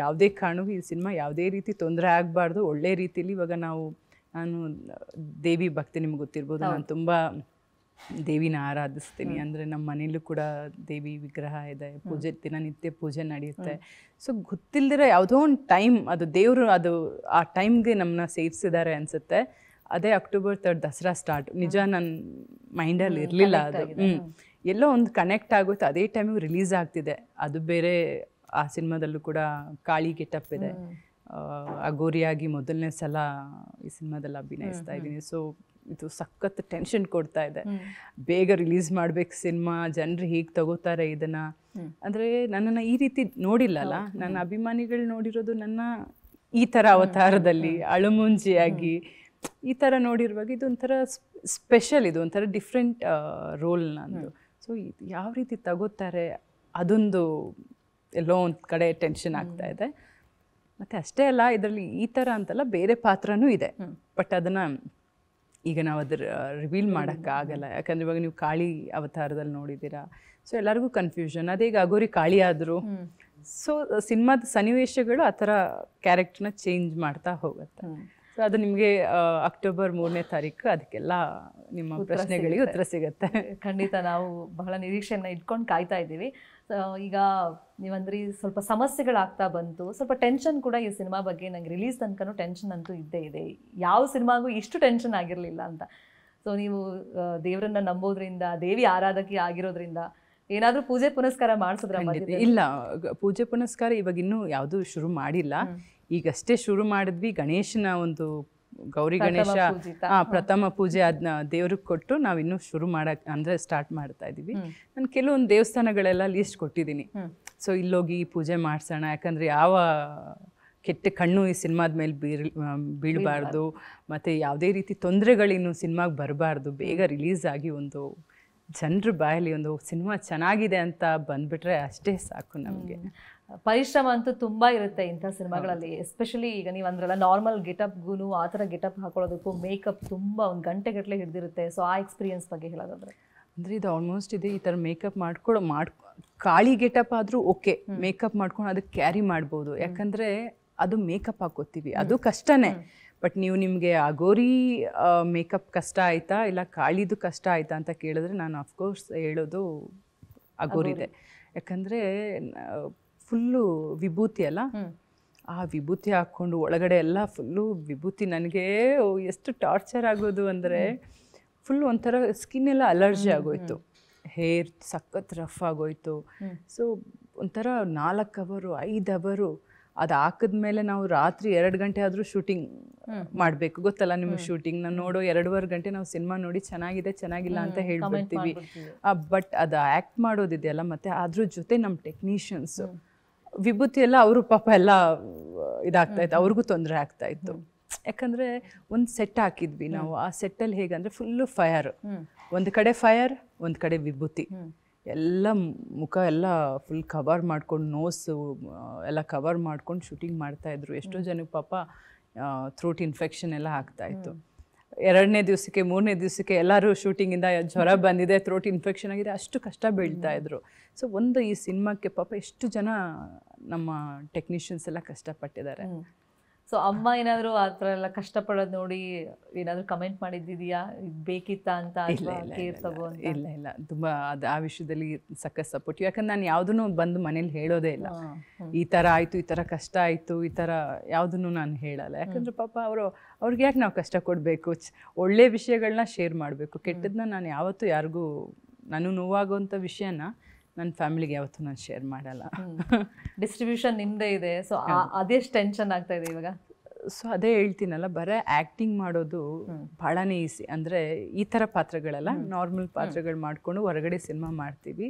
ಯಾವುದೇ ಕಾರಣಕ್ಕೂ ಈ ಸಿನಿಮಾ ಯಾವುದೇ ರೀತಿ ತೊಂದರೆ ಆಗಬಾರ್ದು, ಒಳ್ಳೆ ರೀತಿಲಿ. ಇವಾಗ ನಾನು ದೇವಿ ಭಕ್ತಿ, ನಿಮ್ಗೆ ಗೊತ್ತಿರ್ಬೋದು, ನಾನು ತುಂಬ ದೇವಿನ ಆರಾಧಿಸ್ತೀನಿ. ಅಂದರೆ ನಮ್ಮ ಮನೇಲೂ ಕೂಡ ದೇವಿ ವಿಗ್ರಹ ಇದೆ, ಪೂಜೆ ದಿನನಿತ್ಯ ಪೂಜೆ ನಡೆಯುತ್ತೆ. ಸೊ ಗೊತ್ತಿಲ್ಲದಿರೋ ಯಾವುದೋ ಒಂದು ಟೈಮ್, ಅದು ದೇವರು ಅದು ಆ ಟೈಮ್ಗೆ ನಮ್ಮನ್ನ ಸೇರಿಸಿದ್ದಾರೆ ಅನಿಸುತ್ತೆ. ಅದೇ ಅಕ್ಟೋಬರ್ 3 ದಸರಾ ಸ್ಟಾರ್ಟ್. ನಿಜ ನನ್ನ ಮೈಂಡಲ್ಲಿ ಇರಲಿಲ್ಲ ಅದು. ಎಲ್ಲೋ ಒಂದು ಕನೆಕ್ಟ್ ಆಗುತ್ತೆ, ಅದೇ ಟೈಮಿಗೆ ರಿಲೀಸ್ ಆಗ್ತಿದೆ. ಅದು ಬೇರೆ, ಆ ಸಿನಿಮಾದಲ್ಲೂ ಕೂಡ ಕಾಳಿ ಗೆಟಪ್ ಇದೆ. ಅಗೋರಿಯಾಗಿ ಮೊದಲನೇ ಸಲ ಈ ಸಿನಿಮಾದಲ್ಲಿ ಅಭಿನಯಿಸ್ತಾ ಇದ್ದೀನಿ. ಸೊ ಇದು ಸಖತ್ ಟೆನ್ಷನ್ ಕೊಡ್ತಾ ಇದೆ. ಬೇಗ ರಿಲೀಸ್ ಮಾಡ್ಬೇಕು ಸಿನಿಮಾ, ಜನರು ಹೀಗೆ ತಗೋತಾರೆ ಇದನ್ನು. ಅಂದರೆ ನನ್ನನ್ನು ಈ ರೀತಿ ನೋಡಿಲ್ಲಲ್ಲ, ನನ್ನ ಅಭಿಮಾನಿಗಳು ನೋಡಿರೋದು ನನ್ನ ಈ ಥರ ಅವತಾರದಲ್ಲಿ ಅಳುಮುಂಜಿಯಾಗಿ ಈ ಥರ ನೋಡಿರುವಾಗ ಇದೊಂಥರ ಸ್ಪೆಷಲ್, ಇದು ಒಂಥರ ಡಿಫ್ರೆಂಟ್ ರೋಲ್ ನಂದು. ಸೊ ಇದು ಯಾವ ರೀತಿ ತಗೋತಾರೆ ಅದೊಂದು ಎಲ್ಲೋ ಒಂದು ಕಡೆ ಟೆನ್ಷನ್ ಆಗ್ತಾ ಇದೆ. ಮತ್ತು ಅಷ್ಟೇ ಅಲ್ಲ, ಇದರಲ್ಲಿ ಈ ಥರ ಅಂತಲ್ಲ, ಬೇರೆ ಪಾತ್ರನೂ ಇದೆ. ಬಟ್ ಅದನ್ನು ಈಗ ನಾವು ಅದ್ರ ರಿವೀಲ್ ಮಾಡೋಕ್ಕಾಗಲ್ಲ. ಯಾಕಂದರೆ ಇವಾಗ ನೀವು ಕಾಳಿ ಅವತಾರದಲ್ಲಿ ನೋಡಿದ್ದೀರಾ, ಸೊ ಎಲ್ಲರಿಗೂ ಕನ್ಫ್ಯೂಷನ್. ಅದೇ ಈಗ ಅಗೋರಿ ಕಾಳಿ ಆದರು. ಸೊ ಸಿನಿಮಾದ ಸನ್ನಿವೇಶಗಳು ಆ ಥರ ಕ್ಯಾರೆಕ್ಟರ್ನ ಚೇಂಜ್ ಮಾಡ್ತಾ ಹೋಗುತ್ತೆ. ಸೊ ಅದು ನಿಮಗೆ ಅಕ್ಟೋಬರ್ 3ನೇ ತಾರೀಕು ಅದಕ್ಕೆಲ್ಲ ನಿಮ್ಮ ಪ್ರಶ್ನೆಗಳಿಗೆ ಉತ್ತರ ಸಿಗುತ್ತೆ. ಖಂಡಿತ ನಾವು ಬಹಳ ನಿರೀಕ್ಷೆಯನ್ನು ಇಟ್ಕೊಂಡು ಕಾಯ್ತಾ ಇದ್ದೀವಿ. ಈಗ ನೀವಂದ್ರಿ ಸ್ವಲ್ಪ ಸಮಸ್ಯೆಗಳಾಗ್ತಾ ಬಂತು, ಸ್ವಲ್ಪ ಟೆನ್ಷನ್ ಕೂಡ ಈ ಸಿನಿಮಾ ಬಗ್ಗೆ. ನಂಗೆ ರಿಲೀಸ್ ತನಕನೂ ಟೆನ್ಷನ್ ಅಂತೂ ಇದ್ದೇ ಇದೆ, ಯಾವ ಸಿನಿಮಾಗೂ ಇಷ್ಟು ಟೆನ್ಷನ್ ಆಗಿರಲಿಲ್ಲ ಅಂತ. ಸೊ ನೀವು ದೇವರನ್ನ ನಂಬೋದ್ರಿಂದ, ದೇವಿ ಆರಾಧಕಿ ಆಗಿರೋದ್ರಿಂದ ಏನಾದರೂ ಪೂಜೆ ಪುನಸ್ಕಾರ ಮಾಡಿಸಿದ್ರ? ಇಲ್ಲ, ಪೂಜೆ ಪುನಸ್ಕಾರ ಇವಾಗ ಇನ್ನೂ ಯಾವುದೂ ಶುರು ಮಾಡಿಲ್ಲ. ಈಗಷ್ಟೇ ಶುರು ಮಾಡಿದ್ವಿ. ಗಣೇಶನ ಒಂದು ಗೌರಿ ಗಣೇಶ ಪ್ರಥಮ ಪೂಜೆ ಅದನ್ನ ದೇವ್ರಿಗೆ ಕೊಟ್ಟು ನಾವಿನ್ನೂ ಶುರು ಅಂದರೆ ಸ್ಟಾರ್ಟ್ ಮಾಡ್ತಾ ಇದ್ದೀವಿ. ನಾನು ಕೆಲವೊಂದು ದೇವಸ್ಥಾನಗಳೆಲ್ಲ ಲೀಸ್ಟ್ ಕೊಟ್ಟಿದ್ದೀನಿ. ಸೊ ಇಲ್ಲೋಗಿ ಪೂಜೆ ಮಾಡಿಸೋಣ, ಯಾಕಂದರೆ ಯಾವ ಕೆಟ್ಟ ಕಣ್ಣು ಈ ಸಿನಿಮಾದ ಮೇಲೆ ಬೀಳಬಾರ್ದು, ಮತ್ತು ಯಾವುದೇ ರೀತಿ ತೊಂದರೆಗಳಿನ್ನು ಸಿನಿಮಾಗೆ ಬರಬಾರ್ದು. ಬೇಗ ರಿಲೀಸ್ ಆಗಿ ಒಂದು ಜನರ ಬಾಯಲ್ಲಿ ಒಂದು ಸಿನಿಮಾ ಚೆನ್ನಾಗಿದೆ ಅಂತ ಬಂದ್ಬಿಟ್ರೆ ಅಷ್ಟೇ ಸಾಕು ನಮಗೆ. ಪರಿಶ್ರಮ ಅಂತೂ ತುಂಬ ಇರುತ್ತೆ ಇಂಥ ಸಿನಿಮಾಗಳಲ್ಲಿ. ಎಸ್ಪೆಷಲಿ ಈಗ ನೀವು ಅಂದ್ರಲ್ಲ, ನಾರ್ಮಲ್ ಗೆಟಪ್ಗೂ ಆ ಥರ ಗೆಟಪ್ ಹಾಕೊಳ್ಳೋದಕ್ಕೂ ಮೇಕಪ್ ತುಂಬ ಒಂದು ಗಂಟೆಗಟ್ಟಲೆ ಹಿಡಿದಿರುತ್ತೆ. ಸೊ ಆ ಎಕ್ಸ್ಪೀರಿಯನ್ಸ್ ಬಗ್ಗೆ ಹೇಳೋದಾದ್ರೆ ಅಂದರೆ ಇದು ಆಲ್ಮೋಸ್ಟ್ ಇದೆ. ಈ ಥರ ಮೇಕಪ್ ಕಾಳಿ ಗೆಟಪ್ ಆದರೂ ಓಕೆ, ಮೇಕಪ್ ಮಾಡ್ಕೊಂಡು ಅದಕ್ಕೆ ಕ್ಯಾರಿ ಮಾಡ್ಬೋದು. ಯಾಕಂದರೆ ಅದು ಮೇಕಪ್ ಹಾಕೋತೀವಿ, ಅದು ಕಷ್ಟನೇ. ಬಟ್ ನೀವು ನಿಮಗೆ ಅಗೋರಿ ಮೇಕಪ್ ಕಷ್ಟ ಆಯಿತಾ ಇಲ್ಲ ಕಾಳಿದು ಕಷ್ಟ ಆಯಿತಾ ಅಂತ ಕೇಳಿದ್ರೆ ನಾನು ಅಫ್ಕೋರ್ಸ್ ಹೇಳೋದು ಅಗೋರಿದೆ. ಯಾಕಂದರೆ ಫುಲ್ಲು ವಿಭೂತಿ ಅಲ್ಲ, ಆ ವಿಭೂತಿ ಹಾಕ್ಕೊಂಡು ಒಳಗಡೆ ಎಲ್ಲ ಫುಲ್ಲು ವಿಭೂತಿ. ನನಗೆ ಎಷ್ಟು ಟಾರ್ಚರ್ ಆಗೋದು ಅಂದರೆ ಫುಲ್ ಒಂಥರ ಸ್ಕಿನ್ ಎಲ್ಲ ಅಲರ್ಜಿ ಆಗೋಯ್ತು, ಹೇರ್ ಸಖತ್ ರಫ್ ಆಗೋಯ್ತು. ಸೊ ಒಂಥರ 4 ಅವರು 5 ಅವರು ಅದು ಹಾಕಿದ್ಮೇಲೆ ನಾವು ರಾತ್ರಿ 2 ಗಂಟೆ ಆದರೂ ಶೂಟಿಂಗ್ ಮಾಡಬೇಕು. ಗೊತ್ತಲ್ಲ ನಿಮಗೆ ಶೂಟಿಂಗ್ ನಾವು ನೋಡೋ 2.5 ಗಂಟೆ ನಾವು ಸಿನಿಮಾ ನೋಡಿ ಚೆನ್ನಾಗಿದೆ ಚೆನ್ನಾಗಿಲ್ಲ ಅಂತ ಹೇಳ್ಬಿಡ್ತೀವಿ. ಬಟ್ ಅದು ಆ್ಯಕ್ಟ್ ಮಾಡೋದಿದೆಯಲ್ಲ, ಮತ್ತು ಅದ್ರ ಜೊತೆ ನಮ್ಮ ಟೆಕ್ನಿಷಿಯನ್ಸ್ ವಿಭೂತಿ ಎಲ್ಲ ಅವರು ಪಾಪ ಎಲ್ಲ ಇದಾಗ್ತಾಯಿತ್ತು, ಅವ್ರಿಗೂ ತೊಂದರೆ ಆಗ್ತಾಯಿತ್ತು. ಯಾಕಂದರೆ ಒಂದು ಸೆಟ್ ಹಾಕಿದ್ವಿ ನಾವು, ಆ ಸೆಟ್ಟಲ್ಲಿ ಹೇಗಂದರೆ ಫುಲ್ಲು ಫೈರ್, ಒಂದು ಕಡೆ ಫೈರ್, ಒಂದು ಕಡೆ ವಿಭೂತಿ, ಎಲ್ಲ ಮುಖ ಎಲ್ಲ ಫುಲ್ ಕವರ್ ಮಾಡ್ಕೊಂಡು, ನೋಸು ಎಲ್ಲ ಕವರ್ ಮಾಡ್ಕೊಂಡು ಶೂಟಿಂಗ್ ಮಾಡ್ತಾಯಿದ್ರು. ಎಷ್ಟೋ ಜನಕ್ಕೆ ಪಾಪ ಥ್ರೋಟ್ ಇನ್ಫೆಕ್ಷನ್ ಎಲ್ಲ ಆಗ್ತಾಯಿತ್ತು. 2ನೇ ದಿವಸಕ್ಕೆ 3ನೇ ದಿವಸಕ್ಕೆ ಎಲ್ಲರೂ ಶೂಟಿಂಗಿಂದ ಜ್ವರ ಬಂದಿದೆ, ಥ್ರೋಟ್ ಇನ್ಫೆಕ್ಷನ್ ಆಗಿದೆ, ಅಷ್ಟು ಕಷ್ಟ ಬೀಳ್ತಾಯಿದ್ರು. ಸೊ ಒಂದು ಈ ಸಿನಿಮಾಕ್ಕೆ ಪಾಪ ಎಷ್ಟು ಜನ ನಮ್ಮ ಟೆಕ್ನಿಷಿಯನ್ಸ್ ಎಲ್ಲ ಕಷ್ಟಪಟ್ಟಿದ್ದಾರೆ. ಸೊ ಅಮ್ಮ ಏನಾದರೂ ಆ ಥರ ಎಲ್ಲ ಕಷ್ಟಪಡೋದು ನೋಡಿ ಏನಾದರೂ ಕಮೆಂಟ್ ಮಾಡಿದ್ದಿದೆಯಾ, ಇದು ಬೇಕಿತ್ತಾ ಅಂತ? ಇಲ್ಲ ತುಂಬ ಅದು ಆ ವಿಷಯದಲ್ಲಿ ಸಖತ್ ಸಪೋರ್ಟ್. ಯಾಕಂದ್ರೆ ನಾನು ಯಾವುದೂ ಬಂದು ಮನೇಲಿ ಹೇಳೋದೇ ಇಲ್ಲ, ಈ ಥರ ಆಯಿತು, ಈ ಥರ ಕಷ್ಟ ಆಯಿತು, ಈ ಥರ ಯಾವುದನ್ನು ನಾನು ಹೇಳಲ್ಲ. ಯಾಕಂದರೆ ಪಾಪ ಅವ್ರಿಗೆ ಯಾಕೆ ನಾವು ಕಷ್ಟ ಕೊಡಬೇಕು? ಒಳ್ಳೆ ವಿಷಯಗಳನ್ನ ಶೇರ್ ಮಾಡಬೇಕು, ಕೆಟ್ಟದನ್ನ ನಾನು ಯಾವತ್ತೂ ಯಾರಿಗೂ ನಾನು ನೋವಾಗುವಂಥ ವಿಷಯನ ನನ್ನ ಫ್ಯಾಮಿಲಿಗೆ ಯಾವತ್ತೂ ನಾನು ಶೇರ್ ಮಾಡಲ್ಲ. ಡಿಸ್ಟ್ರಿಬ್ಯೂಷನ್ ನಿಮ್ಮದೇ ಇದೆ, ಸೊ ಅದೆಷ್ಟು ಟೆನ್ಷನ್ ಆಗ್ತಾ ಇದೆ ಇವಾಗ? ಸೊ ಅದೇ ಹೇಳ್ತೀನಲ್ಲ, ಬರೀ ಆ್ಯಕ್ಟಿಂಗ್ ಮಾಡೋದು ಭಾಳನೇ ಈಸಿ. ಅಂದರೆ ಈ ಥರ ಪಾತ್ರಗಳೆಲ್ಲ ನಾರ್ಮಲ್ ಪಾತ್ರಗಳು ಮಾಡಿಕೊಂಡು ಹೊರಗಡೆ ಸಿನಿಮಾ ಮಾಡ್ತೀವಿ,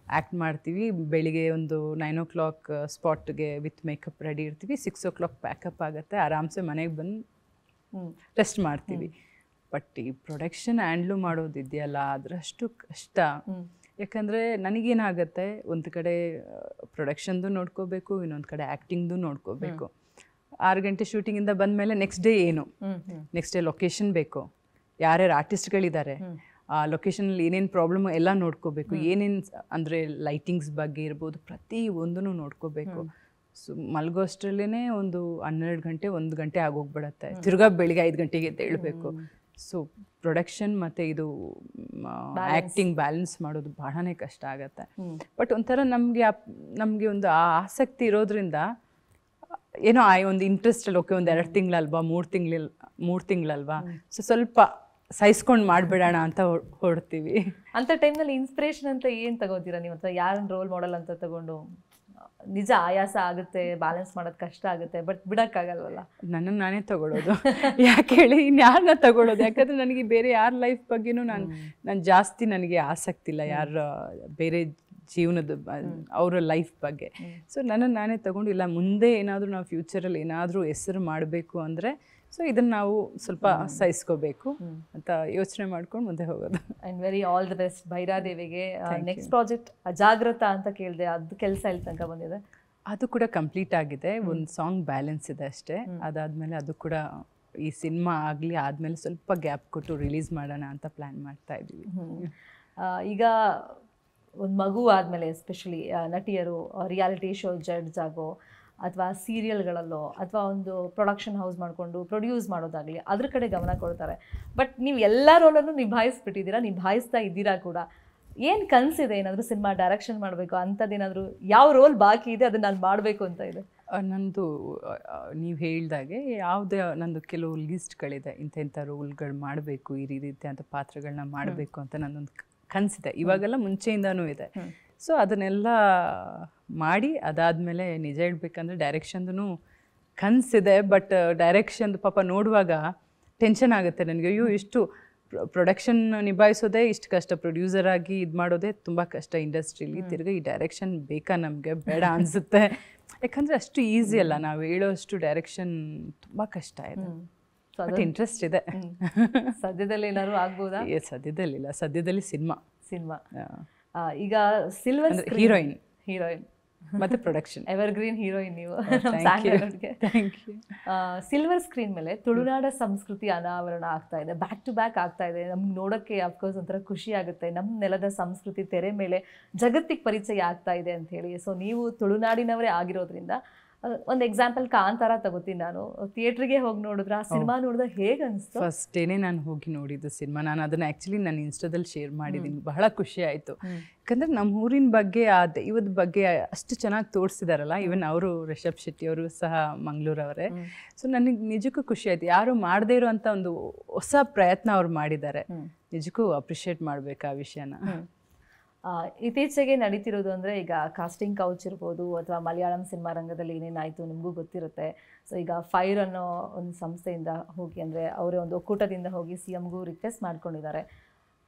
ಆ್ಯಕ್ಟ್ ಮಾಡ್ತೀವಿ. ಬೆಳಿಗ್ಗೆ ಒಂದು 9 o'clock ಸ್ಪಾಟ್ಗೆ ವಿತ್ ಮೇಕಪ್ ರೆಡಿ ಇರ್ತೀವಿ, 6 o'clock ಪ್ಯಾಕಪ್ ಆಗುತ್ತೆ, ಆರಾಮ್ಸೆ ಮನೆಗೆ ಬಂದು ರೆಸ್ಟ್ ಮಾಡ್ತೀವಿ. ಬಟ್ ಈ ಪ್ರೊಡಕ್ಷನ್ ಹ್ಯಾಂಡ್ಲು ಮಾಡೋದಿದೆಯಲ್ಲ, ಅದರಷ್ಟು ಕಷ್ಟ. ಯಾಕಂದರೆ ನನಗೇನಾಗುತ್ತೆ, ಒಂದು ಕಡೆ ಪ್ರೊಡಕ್ಷನ್ದು ನೋಡ್ಕೋಬೇಕು, ಇನ್ನೊಂದು ಕಡೆ ಆ್ಯಕ್ಟಿಂಗ್ದು ನೋಡ್ಕೋಬೇಕು. 6 ಗಂಟೆ ಶೂಟಿಂಗಿಂದ ಬಂದಮೇಲೆ ನೆಕ್ಸ್ಟ್ ಡೇ ಏನು, ನೆಕ್ಸ್ಟ್ ಡೇ ಲೊಕೇಶನ್ ಬೇಕು, ಯಾರ್ಯಾರು ಆರ್ಟಿಸ್ಟ್ಗಳಿದ್ದಾರೆ, ಆ ಲೊಕೇಶನಲ್ಲಿ ಏನೇನು ಪ್ರಾಬ್ಲಮ್ ಎಲ್ಲ ನೋಡ್ಕೋಬೇಕು, ಏನೇನು ಅಂದರೆ ಲೈಟಿಂಗ್ಸ್ ಬಗ್ಗೆ ಇರ್ಬೋದು, ಪ್ರತಿ ಒಂದೂ ನೋಡ್ಕೋಬೇಕು. ಸೊ ಮಲ್ಗೋ ಅಷ್ಟರಲ್ಲೇ ಒಂದು 12 ಗಂಟೆ 1 ಗಂಟೆ ಆಗೋಗ್ಬಿಡತ್ತೆ. ತಿರ್ಗಾ ಬೆಳಿಗ್ಗೆ 5 ಗಂಟೆಗೆ ಎದ್ದೇಳಬೇಕು. ಸೊ ಪ್ರೊಡಕ್ಷನ್ ಮತ್ತು ಇದು ಆ್ಯಕ್ಟಿಂಗ್ ಬ್ಯಾಲೆನ್ಸ್ ಮಾಡೋದು ಬಹಳನೇ ಕಷ್ಟ ಆಗುತ್ತೆ. ಬಟ್ ಒಂಥರ ನಮಗೆ ಒಂದು ಆಸಕ್ತಿ ಇರೋದ್ರಿಂದ ಏನೋ ಒಂದು ಇಂಟ್ರೆಸ್ಟಲ್ಲಿ, ಓಕೆ ಒಂದು 2 ತಿಂಗಳಲ್ವಾ 3 ತಿಂಗಳಲ್ವಾ, ಸೊ ಸ್ವಲ್ಪ ಸಹಿಸ್ಕೊಂಡು ಮಾಡಿಬಿಡೋಣ ಅಂತ ಹೊಡ್ತೀವಿ. ಅಂಥ ಟೈಮ್ನಲ್ಲಿ ಇನ್ಸ್ಪಿರೇಷನ್ ಅಂತ ಏನು ತಗೋತೀರಾ ನೀವು? ಅಥವಾ ಯಾರನ್ನ ರೋಲ್ ಮಾಡಲ್ ಅಂತ ತಗೊಂಡು? ನಿಜ ಆಯಾಸ ಆಗುತ್ತೆ, ಬ್ಯಾಲೆನ್ಸ್ ಮಾಡೋದು ಕಷ್ಟ ಆಗುತ್ತೆ, ಬಟ್ ಬಿಡೋಕ್ಕಾಗಲ್ವಲ್ಲ. ನನ್ನನ್ನು ನಾನೇ ತಗೊಳ್ಳೋದು. ಯಾಕೆ ಹೇಳಿ, ಇನ್ಯಾರನ್ನ ತಗೊಳ್ಳೋದು? ಯಾಕಂದರೆ ನನಗೆ ಬೇರೆ ಯಾರ ಲೈಫ್ ಬಗ್ಗೆನೂ ನಾನು ಜಾಸ್ತಿ ನನಗೆ ಆಸಕ್ತಿ ಇಲ್ಲ, ಯಾರ ಬೇರೆ ಜೀವನದ ಅವರ ಲೈಫ್ ಬಗ್ಗೆ. ಸೊ ನನ್ನನ್ನು ನಾನೇ ತಗೊಂಡು, ಇಲ್ಲ ಮುಂದೆ ಏನಾದರೂ ನಾವು ಫ್ಯೂಚರಲ್ಲಿ ಏನಾದರೂ ಹೆಸರು ಮಾಡಬೇಕು ಅಂದರೆ ಸೊ ಇದನ್ನು ನಾವು ಸ್ವಲ್ಪ ಸಹಿಸ್ಕೋಬೇಕು ಅಂತ ಯೋಚನೆ ಮಾಡ್ಕೊಂಡು ಮುಂದೆ ಹೋಗೋದು. And very all the best ಭೈರಾದೇವಿಗೆ. ನೆಕ್ಸ್ಟ್ ಪ್ರಾಜೆಕ್ಟ್ ಅಜಾಗ್ರತಾ ಅಂತ ಕೇಳಿದೆ, ಅದು ಕೆಲಸ ಎಲ್ಲಿ ತನಕ ಬಂದಿದೆ? ಅದು ಕೂಡ ಕಂಪ್ಲೀಟ್ ಆಗಿದೆ, ಒಂದು ಸಾಂಗ್ ಬ್ಯಾಲೆನ್ಸ್ ಇದೆ ಅಷ್ಟೇ. ಅದಾದಮೇಲೆ ಅದು ಕೂಡ ಈ ಸಿನಿಮಾ ಆಗಲಿ ಆದಮೇಲೆ ಸ್ವಲ್ಪ ಗ್ಯಾಪ್ ಕೊಟ್ಟು ರಿಲೀಸ್ ಮಾಡೋಣ ಅಂತ ಪ್ಲ್ಯಾನ್ ಮಾಡ್ತಾ ಇದ್ದೀವಿ. ಈಗ ಒಂದು ಮಗು ಆದಮೇಲೆ ಎಸ್ಪೆಷಲಿ ನಟಿಯರು ರಿಯಾಲಿಟಿ ಶೋ ಜಡ್ಜ್ ಆಗೋ ಅಥವಾ ಸೀರಿಯಲ್ಗಳಲ್ಲೋ ಅಥವಾ ಒಂದು ಪ್ರೊಡಕ್ಷನ್ ಹೌಸ್ ಮಾಡಿಕೊಂಡು ಪ್ರೊಡ್ಯೂಸ್ ಮಾಡೋದಾಗಲಿ ಅದ್ರ ಕಡೆ ಗಮನ ಕೊಡ್ತಾರೆ. ಬಟ್ ನೀವು ಎಲ್ಲ ರೋಲನ್ನು ನಿಭಾಯಿಸ್ಬಿಟ್ಟಿದ್ದೀರಾ, ನಿಭಾಯಿಸ್ತಾ ಇದ್ದೀರಾ ಕೂಡ. ಏನು ಕನಸಿದೆ? ಏನಾದರೂ ಸಿನಿಮಾ ಡೈರೆಕ್ಷನ್ ಮಾಡಬೇಕು ಅಂಥದ್ದೇನಾದರೂ, ಯಾವ ರೋಲ್ ಬಾಕಿ ಇದೆ ಅದನ್ನು ನಾನು ಮಾಡಬೇಕು ಅಂತ ಇದೆ? ನಂದು ನೀವು ಹೇಳ್ದಾಗೆ ಯಾವುದೇ ನಂದು ಕೆಲವು ಲೀಸ್ಟ್ಗಳಿದೆ, ಇಂಥ ರೋಲ್ಗಳು ಮಾಡಬೇಕು, ಈ ರೀತಿ ಅಂತ ಪಾತ್ರಗಳನ್ನ ಮಾಡಬೇಕು ಅಂತ ನನ್ನೊಂದು ಕನಸಿದೆ. ಇವಾಗೆಲ್ಲ ಮುಂಚೆಯಿಂದನೂ ಇದೆ. ಸೊ ಅದನ್ನೆಲ್ಲ ಮಾಡಿ ಅದಾದಮೇಲೆ ನಿಜ ಹೇಳ್ಬೇಕಂದ್ರೆ ಡೈರೆಕ್ಷನ್ದು ಕನಸಿದೆ. ಬಟ್ ಡೈರೆಕ್ಷನ್ದು ಪಾಪ ನೋಡುವಾಗ ಟೆನ್ಷನ್ ಆಗುತ್ತೆ ನನಗೆ. ಅಯ್ಯೋ ಇಷ್ಟು ಪ್ರೊಡಕ್ಷನ್ ನಿಭಾಯಿಸೋದೇ ಇಷ್ಟು ಕಷ್ಟ, ಪ್ರೊಡ್ಯೂಸರ್ ಆಗಿ ಇದು ಮಾಡೋದೇ ತುಂಬ ಕಷ್ಟ ಇಂಡಸ್ಟ್ರೀಲಿ, ತಿರ್ಗಿ ಈ ಡೈರೆಕ್ಷನ್ ಬೇಕಾ ನಮಗೆ, ಬೇಡ ಅನಿಸುತ್ತೆ. ಯಾಕಂದರೆ ಅಷ್ಟು ಈಸಿ ಅಲ್ಲ, ನಾವು ಹೇಳೋಷ್ಟು ಡೈರೆಕ್ಷನ್ ತುಂಬ ಕಷ್ಟ ಇದೆ. ಬಟ್ ಇಂಟ್ರೆಸ್ಟ್ ಇದೆ. ಸದ್ಯದಲ್ಲಿ ಏನಾದ್ರು ಆಗ್ಬೋದಾ? ಸದ್ಯದಲ್ಲಿಲ್ಲ, ಸದ್ಯದಲ್ಲಿ ಸಿನಿಮಾ. ಈಗ ಸಿಲ್ವರ್ ಹೀರೋಯಿನ್ ಮತ್ತೆ ಪ್ರೊಡಕ್ಷನ್ ಎವರ್ಗ್ರೀನ್ ಹೀರೋಯಿನ್ ನೀವು. ಸಿಲ್ವರ್ ಸ್ಕ್ರೀನ್ ಮೇಲೆ ತುಳುನಾಡ ಸಂಸ್ಕೃತಿ ಅನಾವರಣ ಆಗ್ತಾ ಇದೆ, ಬ್ಯಾಕ್ ಟು ಬ್ಯಾಕ್ ಆಗ್ತಾ ಇದೆ. ನಮ್ಗೆ ನೋಡೋಕ್ಕೆ ಅಫ್ಕೋರ್ಸ್ ಒಂಥರ ಖುಷಿ ಆಗುತ್ತೆ, ನಮ್ಮ ನೆಲದ ಸಂಸ್ಕೃತಿ ತೆರೆ ಮೇಲೆ ಜಗತ್ತಿಗೆ ಪರಿಚಯ ಆಗ್ತಾ ಇದೆ ಅಂತ ಹೇಳಿ. ಸೊ ನೀವು ತುಳುನಾಡಿನವರೇ ಆಗಿರೋದ್ರಿಂದ ಒಂದು ಎಕ್ಸಾಂಪಲ್ ಕಾಂತಾರ ತಗೋತೀನಿ ನಾನು. ಥಿಯೇಟ್ರಿಗೆ ಹೋಗಿ ನೋಡಿದ್ರೆ ಆ ಸಿನಿಮಾ ನೋಡಿದ್ರೆ ಹೇಗೆ ಅನಿಸ್ತು? ಫಸ್ಟ್ ಡೇನೇ ನಾನು ಹೋಗಿ ನೋಡಿದ್ದು ಸಿನಿಮಾ. ನಾನು ಅದನ್ನು ಆ್ಯಕ್ಚುಲಿ ನಾನು ಇನ್ಸ್ಟಾದಲ್ಲಿ ಶೇರ್ ಮಾಡಿದ್ದೀನಿ, ಬಹಳ ಖುಷಿ ಆಯಿತು. ಯಾಕಂದರೆ ನಮ್ಮ ಊರಿನ ಬಗ್ಗೆ, ಆ ದೈವದ ಬಗ್ಗೆ ಅಷ್ಟು ಚೆನ್ನಾಗಿ ತೋರಿಸಿದಾರಲ್ಲ. ಈವನ್ ಅವರು ರಿಷಬ್ ಶೆಟ್ಟಿ ಅವರು ಸಹ ಮಂಗಳೂರವರೇ. ಸೊ ನನಗೆ ನಿಜಕ್ಕೂ ಖುಷಿ ಆಯಿತು. ಯಾರು ಮಾಡದೇ ಇರೋವಂಥ ಒಂದು ಹೊಸ ಪ್ರಯತ್ನ ಅವ್ರು ಮಾಡಿದ್ದಾರೆ. ನಿಜಕ್ಕೂ ಅಪ್ರಿಷಿಯೇಟ್ ಮಾಡಬೇಕು ಆ ವಿಷಯನ. ಇತ್ತೀಚೆಗೆ ನಡೀತಿರೋದು ಅಂದರೆ ಈಗ ಕಾಸ್ಟಿಂಗ್ ಕೌಚ್ ಇರ್ಬೋದು ಅಥವಾ ಮಲಯಾಳಂ ಸಿನಿಮಾ ರಂಗದಲ್ಲಿ ಏನೇನಾಯಿತು ನಿಮಗೂ ಗೊತ್ತಿರುತ್ತೆ. ಸೊ ಈಗ ಫೈರ್ ಅನ್ನೋ ಒಂದು ಸಂಸ್ಥೆಯಿಂದ ಹೋಗಿ ಅಂದರೆ ಅವರೇ ಒಂದು ಒಕ್ಕೂಟದಿಂದ ಹೋಗಿ CMಗೂ ರಿಕ್ವೆಸ್ಟ್ ಮಾಡ್ಕೊಂಡಿದ್ದಾರೆ.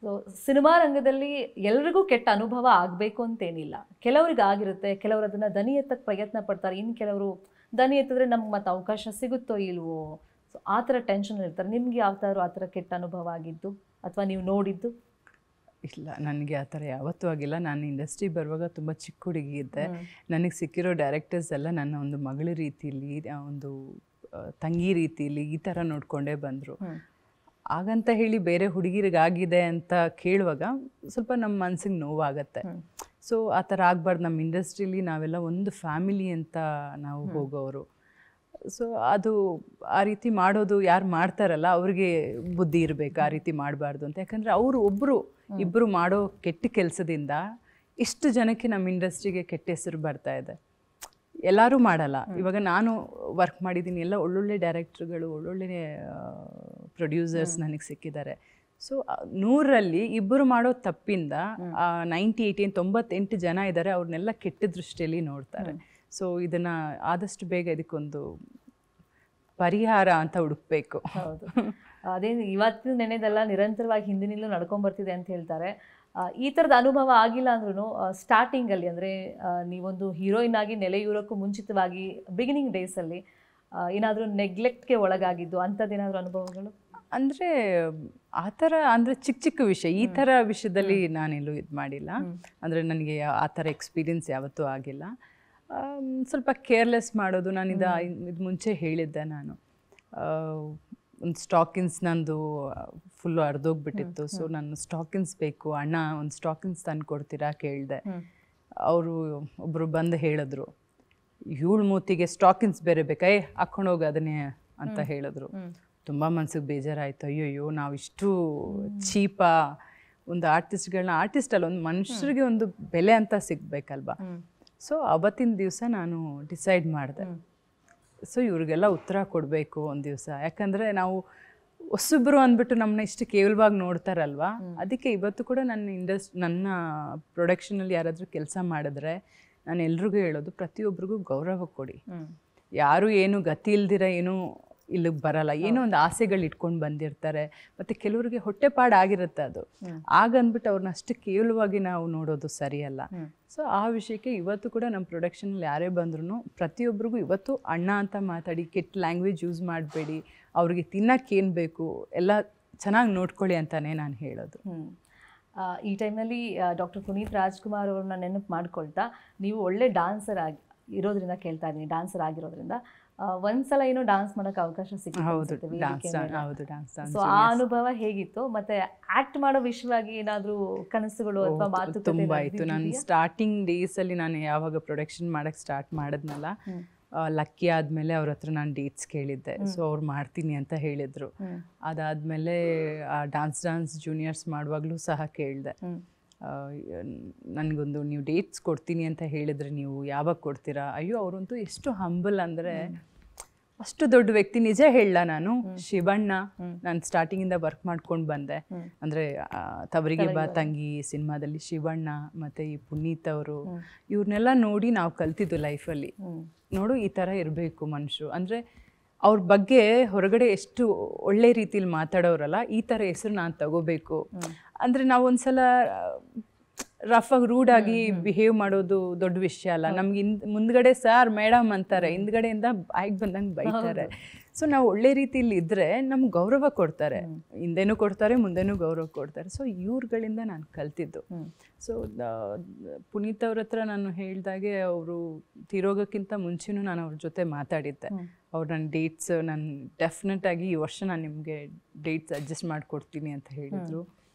ಸೊ ಸಿನಿಮಾ ರಂಗದಲ್ಲಿ ಎಲ್ರಿಗೂ ಕೆಟ್ಟ ಅನುಭವ ಆಗಬೇಕು ಅಂತೇನಿಲ್ಲ, ಕೆಲವ್ರಿಗೆ ಆಗಿರುತ್ತೆ, ಕೆಲವರು ಅದನ್ನು ದನಿ ಎತ್ತಕ್ಕೆ ಪ್ರಯತ್ನ ಪಡ್ತಾರೆ, ಇನ್ನು ಕೆಲವರು ದನಿ ಎತ್ತಿದ್ರೆ ನಮ್ಗೆ ಮತ್ತೆ ಅವಕಾಶ ಸಿಗುತ್ತೋ ಇಲ್ವೋ, ಸೊ ಆ ಥರ ಟೆನ್ಷನ್ ಇರ್ತಾರೆ. ನಿಮ್ಗೆ ಯಾವ ಥರ ಆ ಥರ ಕೆಟ್ಟ ಅನುಭವ ಆಗಿದ್ದು ಅಥವಾ ನೀವು ನೋಡಿದ್ದು? ಇಲ್ಲ, ನನಗೆ ಆ ಥರ ಯಾವತ್ತೂ ಆಗಿಲ್ಲ. ನಾನು ಇಂಡಸ್ಟ್ರಿ ಬರುವಾಗ ತುಂಬ ಚಿಕ್ಕ ಹುಡುಗಿ ಇದ್ದೆ. ನನಗೆ ಸಿಕ್ಕಿರೋ ಡೈರೆಕ್ಟರ್ಸ್ ಎಲ್ಲ ನನ್ನ ಒಂದು ಮಗಳ ರೀತಿಯಲ್ಲಿ, ಒಂದು ತಂಗಿ ರೀತಿಯಲ್ಲಿ ಈ ಥರ ನೋಡಿಕೊಂಡೇ ಬಂದರು. ಹಾಗಂತ ಹೇಳಿ ಬೇರೆ ಹುಡುಗಿರಿಗಾಗಿದೆ ಅಂತ ಕೇಳುವಾಗ ಸ್ವಲ್ಪ ನಮ್ಮ ಮನಸ್ಸಿಗೆ ನೋವಾಗತ್ತೆ. ಸೊ ಆ ಥರ ಆಗಬಾರ್ದು. ನಮ್ಮ ಇಂಡಸ್ಟ್ರೀಲಿ ನಾವೆಲ್ಲ ಒಂದು ಫ್ಯಾಮಿಲಿ ಅಂತ ನಾವು ಹೋಗೋರು. ಸೊ ಅದು ಆ ರೀತಿ ಮಾಡೋದು ಯಾರು ಮಾಡ್ತಾರಲ್ಲ ಅವ್ರಿಗೆ ಬುದ್ಧಿ ಇರಬೇಕು, ಆ ರೀತಿ ಮಾಡಬಾರ್ದು ಅಂತ. ಯಾಕಂದರೆ ಅವರು ಇಬ್ಬರು ಮಾಡೋ ಕೆಟ್ಟ ಕೆಲಸದಿಂದ ಇಷ್ಟು ಜನಕ್ಕೆ ನಮ್ಮ ಇಂಡಸ್ಟ್ರಿಗೆ ಕೆಟ್ಟ ಹೆಸರು ಬರ್ತಾ ಇದೆ. ಎಲ್ಲರೂ ಮಾಡಲ್ಲ. ಇವಾಗ ನಾನು ವರ್ಕ್ ಮಾಡಿದ್ದೀನಿ, ಎಲ್ಲ ಒಳ್ಳೊಳ್ಳೆ ಡೈರೆಕ್ಟ್ರುಗಳು, ಒಳ್ಳೊಳ್ಳೆ ಪ್ರೊಡ್ಯೂಸರ್ಸ್ ನನಗೆ ಸಿಕ್ಕಿದ್ದಾರೆ. ಸೊ 100ರಲ್ಲಿ ಇಬ್ಬರು ಮಾಡೋ ತಪ್ಪಿಂದ 98 ಜನ ಇದ್ದಾರೆ, ಅವ್ರನ್ನೆಲ್ಲ ಕೆಟ್ಟ ದೃಷ್ಟಿಯಲ್ಲಿ ನೋಡ್ತಾರೆ. ಸೊ ಇದನ್ನು ಆದಷ್ಟು ಬೇಗ ಇದಕ್ಕೊಂದು ಪರಿಹಾರ ಅಂತ ಹುಡುಕ್ಬೇಕು. ಹೌದು, ಅದೇ ಇವತ್ತಿನ ನೆನೆದೆಲ್ಲ ನಿರಂತರವಾಗಿ ಹಿಂದಿನಿಂದಲೂ ನಡ್ಕೊಂಡ್ಬರ್ತಿದೆ ಅಂತ ಹೇಳ್ತಾರೆ. ಈ ಥರದ ಅನುಭವ ಆಗಿಲ್ಲ ಅಂದ್ರೂ ಸ್ಟಾರ್ಟಿಂಗಲ್ಲಿ ಅಂದರೆ ನೀವೊಂದು ಹೀರೋಯಿನ್ ಆಗಿ ನೆಲೆಯೂರೋಕ್ಕೂ ಮುಂಚಿತವಾಗಿ ಬಿಗಿನಿಂಗ್ ಡೇಸಲ್ಲಿ ಏನಾದರೂ ನೆಗ್ಲೆಕ್ಟ್ಗೆ ಒಳಗಾಗಿದ್ದು ಅಂಥದ್ದೇನಾದರೂ ಅನುಭವಗಳು? ಅಂದರೆ ಆ ಥರ ಅಂದರೆ ಚಿಕ್ಕ ಚಿಕ್ಕ ವಿಷಯ, ಈ ಥರ ವಿಷಯದಲ್ಲಿ ನಾನೆಲ್ಲೂ ಇದು ಮಾಡಿಲ್ಲ. ಅಂದರೆ ನನಗೆ ಆ ಥರ ಎಕ್ಸ್ಪೀರಿಯನ್ಸ್ ಯಾವತ್ತೂ ಆಗಿಲ್ಲ. ಸ್ವಲ್ಪ ಕೇರ್ಲೆಸ್ ಮಾಡೋದು. ನಾನು ಇದು ಮುಂಚೆ ಹೇಳಿದ್ದೆ, ನಾನು ಒಂದು ಸ್ಟಾಕಿನ್ಸ್ ನಂದು ಫುಲ್ಲು ಅರ್ಧೋಗ್ಬಿಟ್ಟಿತ್ತು. ಸೊ ನಾನು ಸ್ಟಾಕಿನ್ಸ್ ಬೇಕು ಅಣ್ಣ, ಒಂದು ಸ್ಟಾಕಿನ್ಸ್ ತಂದು ಕೊಡ್ತೀರಾ ಕೇಳಿದೆ. ಅವರು ಒಬ್ಬರು ಬಂದು ಹೇಳಿದ್ರು, ಇವಳು ಮೂತಿಗೆ ಸ್ಟಾಕಿನ್ಸ್ ಬೇರೆ ಬೇಕಾ, ಹಾಕ್ಕೊಂಡೋಗಿ ಅದನ್ನೇ ಅಂತ ಹೇಳಿದ್ರು. ತುಂಬ ಮನ್ಸಿಗೆ ಬೇಜಾರಾಯಿತು. ಅಯ್ಯೋ ನಾವು ಇಷ್ಟು ಚೀಪಾ, ಒಂದು ಆರ್ಟಿಸ್ಟ್ಗಳನ್ನ, ಆರ್ಟಿಸ್ಟ್ ಅಲ್ಲ, ಒಂದು ಮನುಷ್ಯರಿಗೆ ಒಂದು ಬೆಲೆ ಅಂತ ಸಿಗ್ಬೇಕಲ್ವಾ. ಸೊ ಅವತ್ತಿನ ದಿವಸ ನಾನು ಡಿಸೈಡ್ ಮಾಡಿದೆ, ಸೊ ಇವ್ರಿಗೆಲ್ಲ ಉತ್ತರ ಕೊಡಬೇಕು ಒಂದು ದಿವಸ. ಯಾಕಂದರೆ ನಾವು ಹೊಸಬ್ರು ಅಂದ್ಬಿಟ್ಟು ನಮ್ಮನ್ನ ಇಷ್ಟು ಕೇವಲವಾಗಿ ನೋಡ್ತಾರಲ್ವ. ಅದಕ್ಕೆ ಇವತ್ತು ಕೂಡ ನನ್ನ ಪ್ರೊಡಕ್ಷನಲ್ಲಿ ಯಾರಾದರೂ ಕೆಲಸ ಮಾಡಿದ್ರೆ ನಾನು ಎಲ್ರಿಗೂ ಹೇಳೋದು, ಪ್ರತಿಯೊಬ್ಬರಿಗೂ ಗೌರವ ಕೊಡಿ. ಯಾರು ಏನು ಗತಿ ಇಲ್ದಿರ ಏನೂ ಇಲ್ಲಿಗೆ ಬರಲ್ಲ, ಏನೋ ಒಂದು ಆಸೆಗಳು ಇಟ್ಕೊಂಡು ಬಂದಿರ್ತಾರೆ. ಮತ್ತು ಕೆಲವರಿಗೆ ಹೊಟ್ಟೆಪಾಡು ಆಗಿರುತ್ತೆ. ಅದು ಆಗಂದ್ಬಿಟ್ಟು ಅವ್ರನ್ನ ಅಷ್ಟು ಕೇವಲವಾಗಿ ನಾವು ನೋಡೋದು ಸರಿಯಲ್ಲ. ಸೊ ಆ ವಿಷಯಕ್ಕೆ ಇವತ್ತು ಕೂಡ ನಮ್ಮ ಪ್ರೊಡಕ್ಷನಲ್ಲಿ ಯಾರೇ ಬಂದ್ರೂ ಪ್ರತಿಯೊಬ್ಬರಿಗೂ ಇವತ್ತು ಅಣ್ಣ ಅಂತ ಮಾತಾಡಿ, ಕೆಟ್ಟ ಲ್ಯಾಂಗ್ವೇಜ್ ಯೂಸ್ ಮಾಡಬೇಡಿ, ಅವ್ರಿಗೆ ತಿನ್ನೋಕ್ಕೇನು ಬೇಕು ಎಲ್ಲ ಚೆನ್ನಾಗಿ ನೋಡ್ಕೊಳ್ಳಿ ಅಂತಲೇ ನಾನು ಹೇಳೋದು. ಈ ಟೈಮ್ನಲ್ಲಿ ಡಾಕ್ಟರ್ ಪುನೀತ್ ರಾಜ್ಕುಮಾರ್ ಅವ್ರನ್ನ ನೆನಪು ಮಾಡ್ಕೊಳ್ತಾ, ನೀವು ಒಳ್ಳೆ ಡ್ಯಾನ್ಸರ್ ಇರೋದ್ರಿಂದ ಕೇಳ್ತಾ ಇದ್ದೀನಿ, ಡ್ಯಾನ್ಸರ್ ಆಗಿರೋದ್ರಿಂದ ಒಂದ್ಸಲ ಏನೋ ಡ್ಯಾನ್ಸ್ ಮಾಡೋಕೆ ಅವಕಾಶ ಸಿಕ್ಕಿತ್ತು. ಸೊ ಆ ಅನುಭವ ಹೇಗಿತ್ತು? ಮತ್ತೆ ಆಕ್ಟ್ ಮಾಡೋ ವಿಷಯವಾಗಿ ಏನಾದರೂ ಕನಸುಗಳು ಅಥವಾ ಮಾತುಕತೆ? ತುಂಬ ಆಯಿತು. ನಾನು ಸ್ಟಾರ್ಟಿಂಗ್ ಡೇಸಲ್ಲಿ ನಾನು ಯಾವಾಗ ಪ್ರೊಡಕ್ಷನ್ ಮಾಡೋಕ್ಕೆ ಸ್ಟಾರ್ಟ್ ಮಾಡಿದ್ನಲ್ಲ, ಲಕ್ಕಿ ಆದಮೇಲೆ ಅವ್ರ ಹತ್ರ ನಾನು ಡೇಟ್ಸ್ ಕೇಳಿದ್ದೆ. ಸೊ ಅವ್ರು ಮಾಡ್ತೀನಿ ಅಂತ ಹೇಳಿದರು. ಅದಾದಮೇಲೆ ಡಾನ್ಸ್ ಜೂನಿಯರ್ಸ್ ಮಾಡುವಾಗಲೂ ಸಹ ಕೇಳಿದೆ, ನನಗೊಂದು ನೀವು ಡೇಟ್ಸ್ ಕೊಡ್ತೀನಿ ಅಂತ ಹೇಳಿದರೆ ನೀವು ಯಾವಾಗ ಕೊಡ್ತೀರಾ? ಅಯ್ಯೋ ಅವರಂತೂ ಎಷ್ಟು ಹಂಬಲ್ ಅಂದರೆ, ಅಷ್ಟು ದೊಡ್ಡ ವ್ಯಕ್ತಿ. ನಿಜ ಹೇಳ, ನಾನು ಶಿವಣ್ಣ, ನಾನು ಸ್ಟಾರ್ಟಿಂಗಿಂದ ವರ್ಕ್ ಮಾಡ್ಕೊಂಡು ಬಂದೆ. ಅಂದರೆ ತವರಿಗೆ ಬಾ ತಂಗಿ ಸಿನಿಮಾದಲ್ಲಿ ಶಿವಣ್ಣ ಮತ್ತು ಈ ಪುನೀತ್ ಅವರು, ಇವ್ರನ್ನೆಲ್ಲ ನೋಡಿ ನಾವು ಕಲ್ತಿದ್ದು ಲೈಫಲ್ಲಿ. ನೋಡು ಈ ಥರ ಇರಬೇಕು ಮನುಷ್ಯರು ಅಂದರೆ, ಅವ್ರ ಬಗ್ಗೆ ಹೊರಗಡೆ ಎಷ್ಟು ಒಳ್ಳೆ ರೀತಿಲಿ ಮಾತಾಡೋರಲ್ಲ, ಈ ಥರ ಹೆಸರು ನಾನು ತಗೋಬೇಕು ಅಂದರೆ. ನಾವು ಒಂದ್ಸಲ ರಫಾಗಿ ರೂಡಾಗಿ ಬಿಹೇವ್ ಮಾಡೋದು ದೊಡ್ಡ ವಿಷಯ ಅಲ್ಲ. ನಮ್ಗೆ ಮುಂದ್ಗಡೆ ಸಾರ್ ಮೇಡಮ್ ಅಂತಾರೆ, ಹಿಂದ್ಗಡೆಯಿಂದ ಬಾಯಿಗೆ ಬಂದಂಗೆ ಬೈತಾರೆ. ಸೊ ನಾವು ಒಳ್ಳೆ ರೀತಿಯಲ್ಲಿ ಇದ್ದರೆ ನಮ್ಗೆ ಗೌರವ ಕೊಡ್ತಾರೆ, ಹಿಂದೆನೂ ಕೊಡ್ತಾರೆ, ಮುಂದೆನೂ ಗೌರವ ಕೊಡ್ತಾರೆ. ಸೊ ಇವ್ರುಗಳಿಂದ ನಾನು ಕಲ್ತಿದ್ದು. ಸೊ ಪುನೀತ್ ಅವ್ರ ಹತ್ರ ನಾನು ಹೇಳಿದಾಗೆ, ಅವರು ತೀರೋಗೋಕ್ಕಿಂತ ಮುಂಚೆನೂ ನಾನು ಅವ್ರ ಜೊತೆ ಮಾತಾಡಿದ್ದೆ. ಅವ್ರು ನನ್ನ ಡೇಟ್ಸ್, ನಾನು ಡೆಫಿನೆಟಾಗಿ ಈ ವರ್ಷ ನಾನು ನಿಮಗೆ ಡೇಟ್ಸ್ ಅಡ್ಜಸ್ಟ್ ಮಾಡಿಕೊಡ್ತೀನಿ ಅಂತ ಹೇಳಿದರು.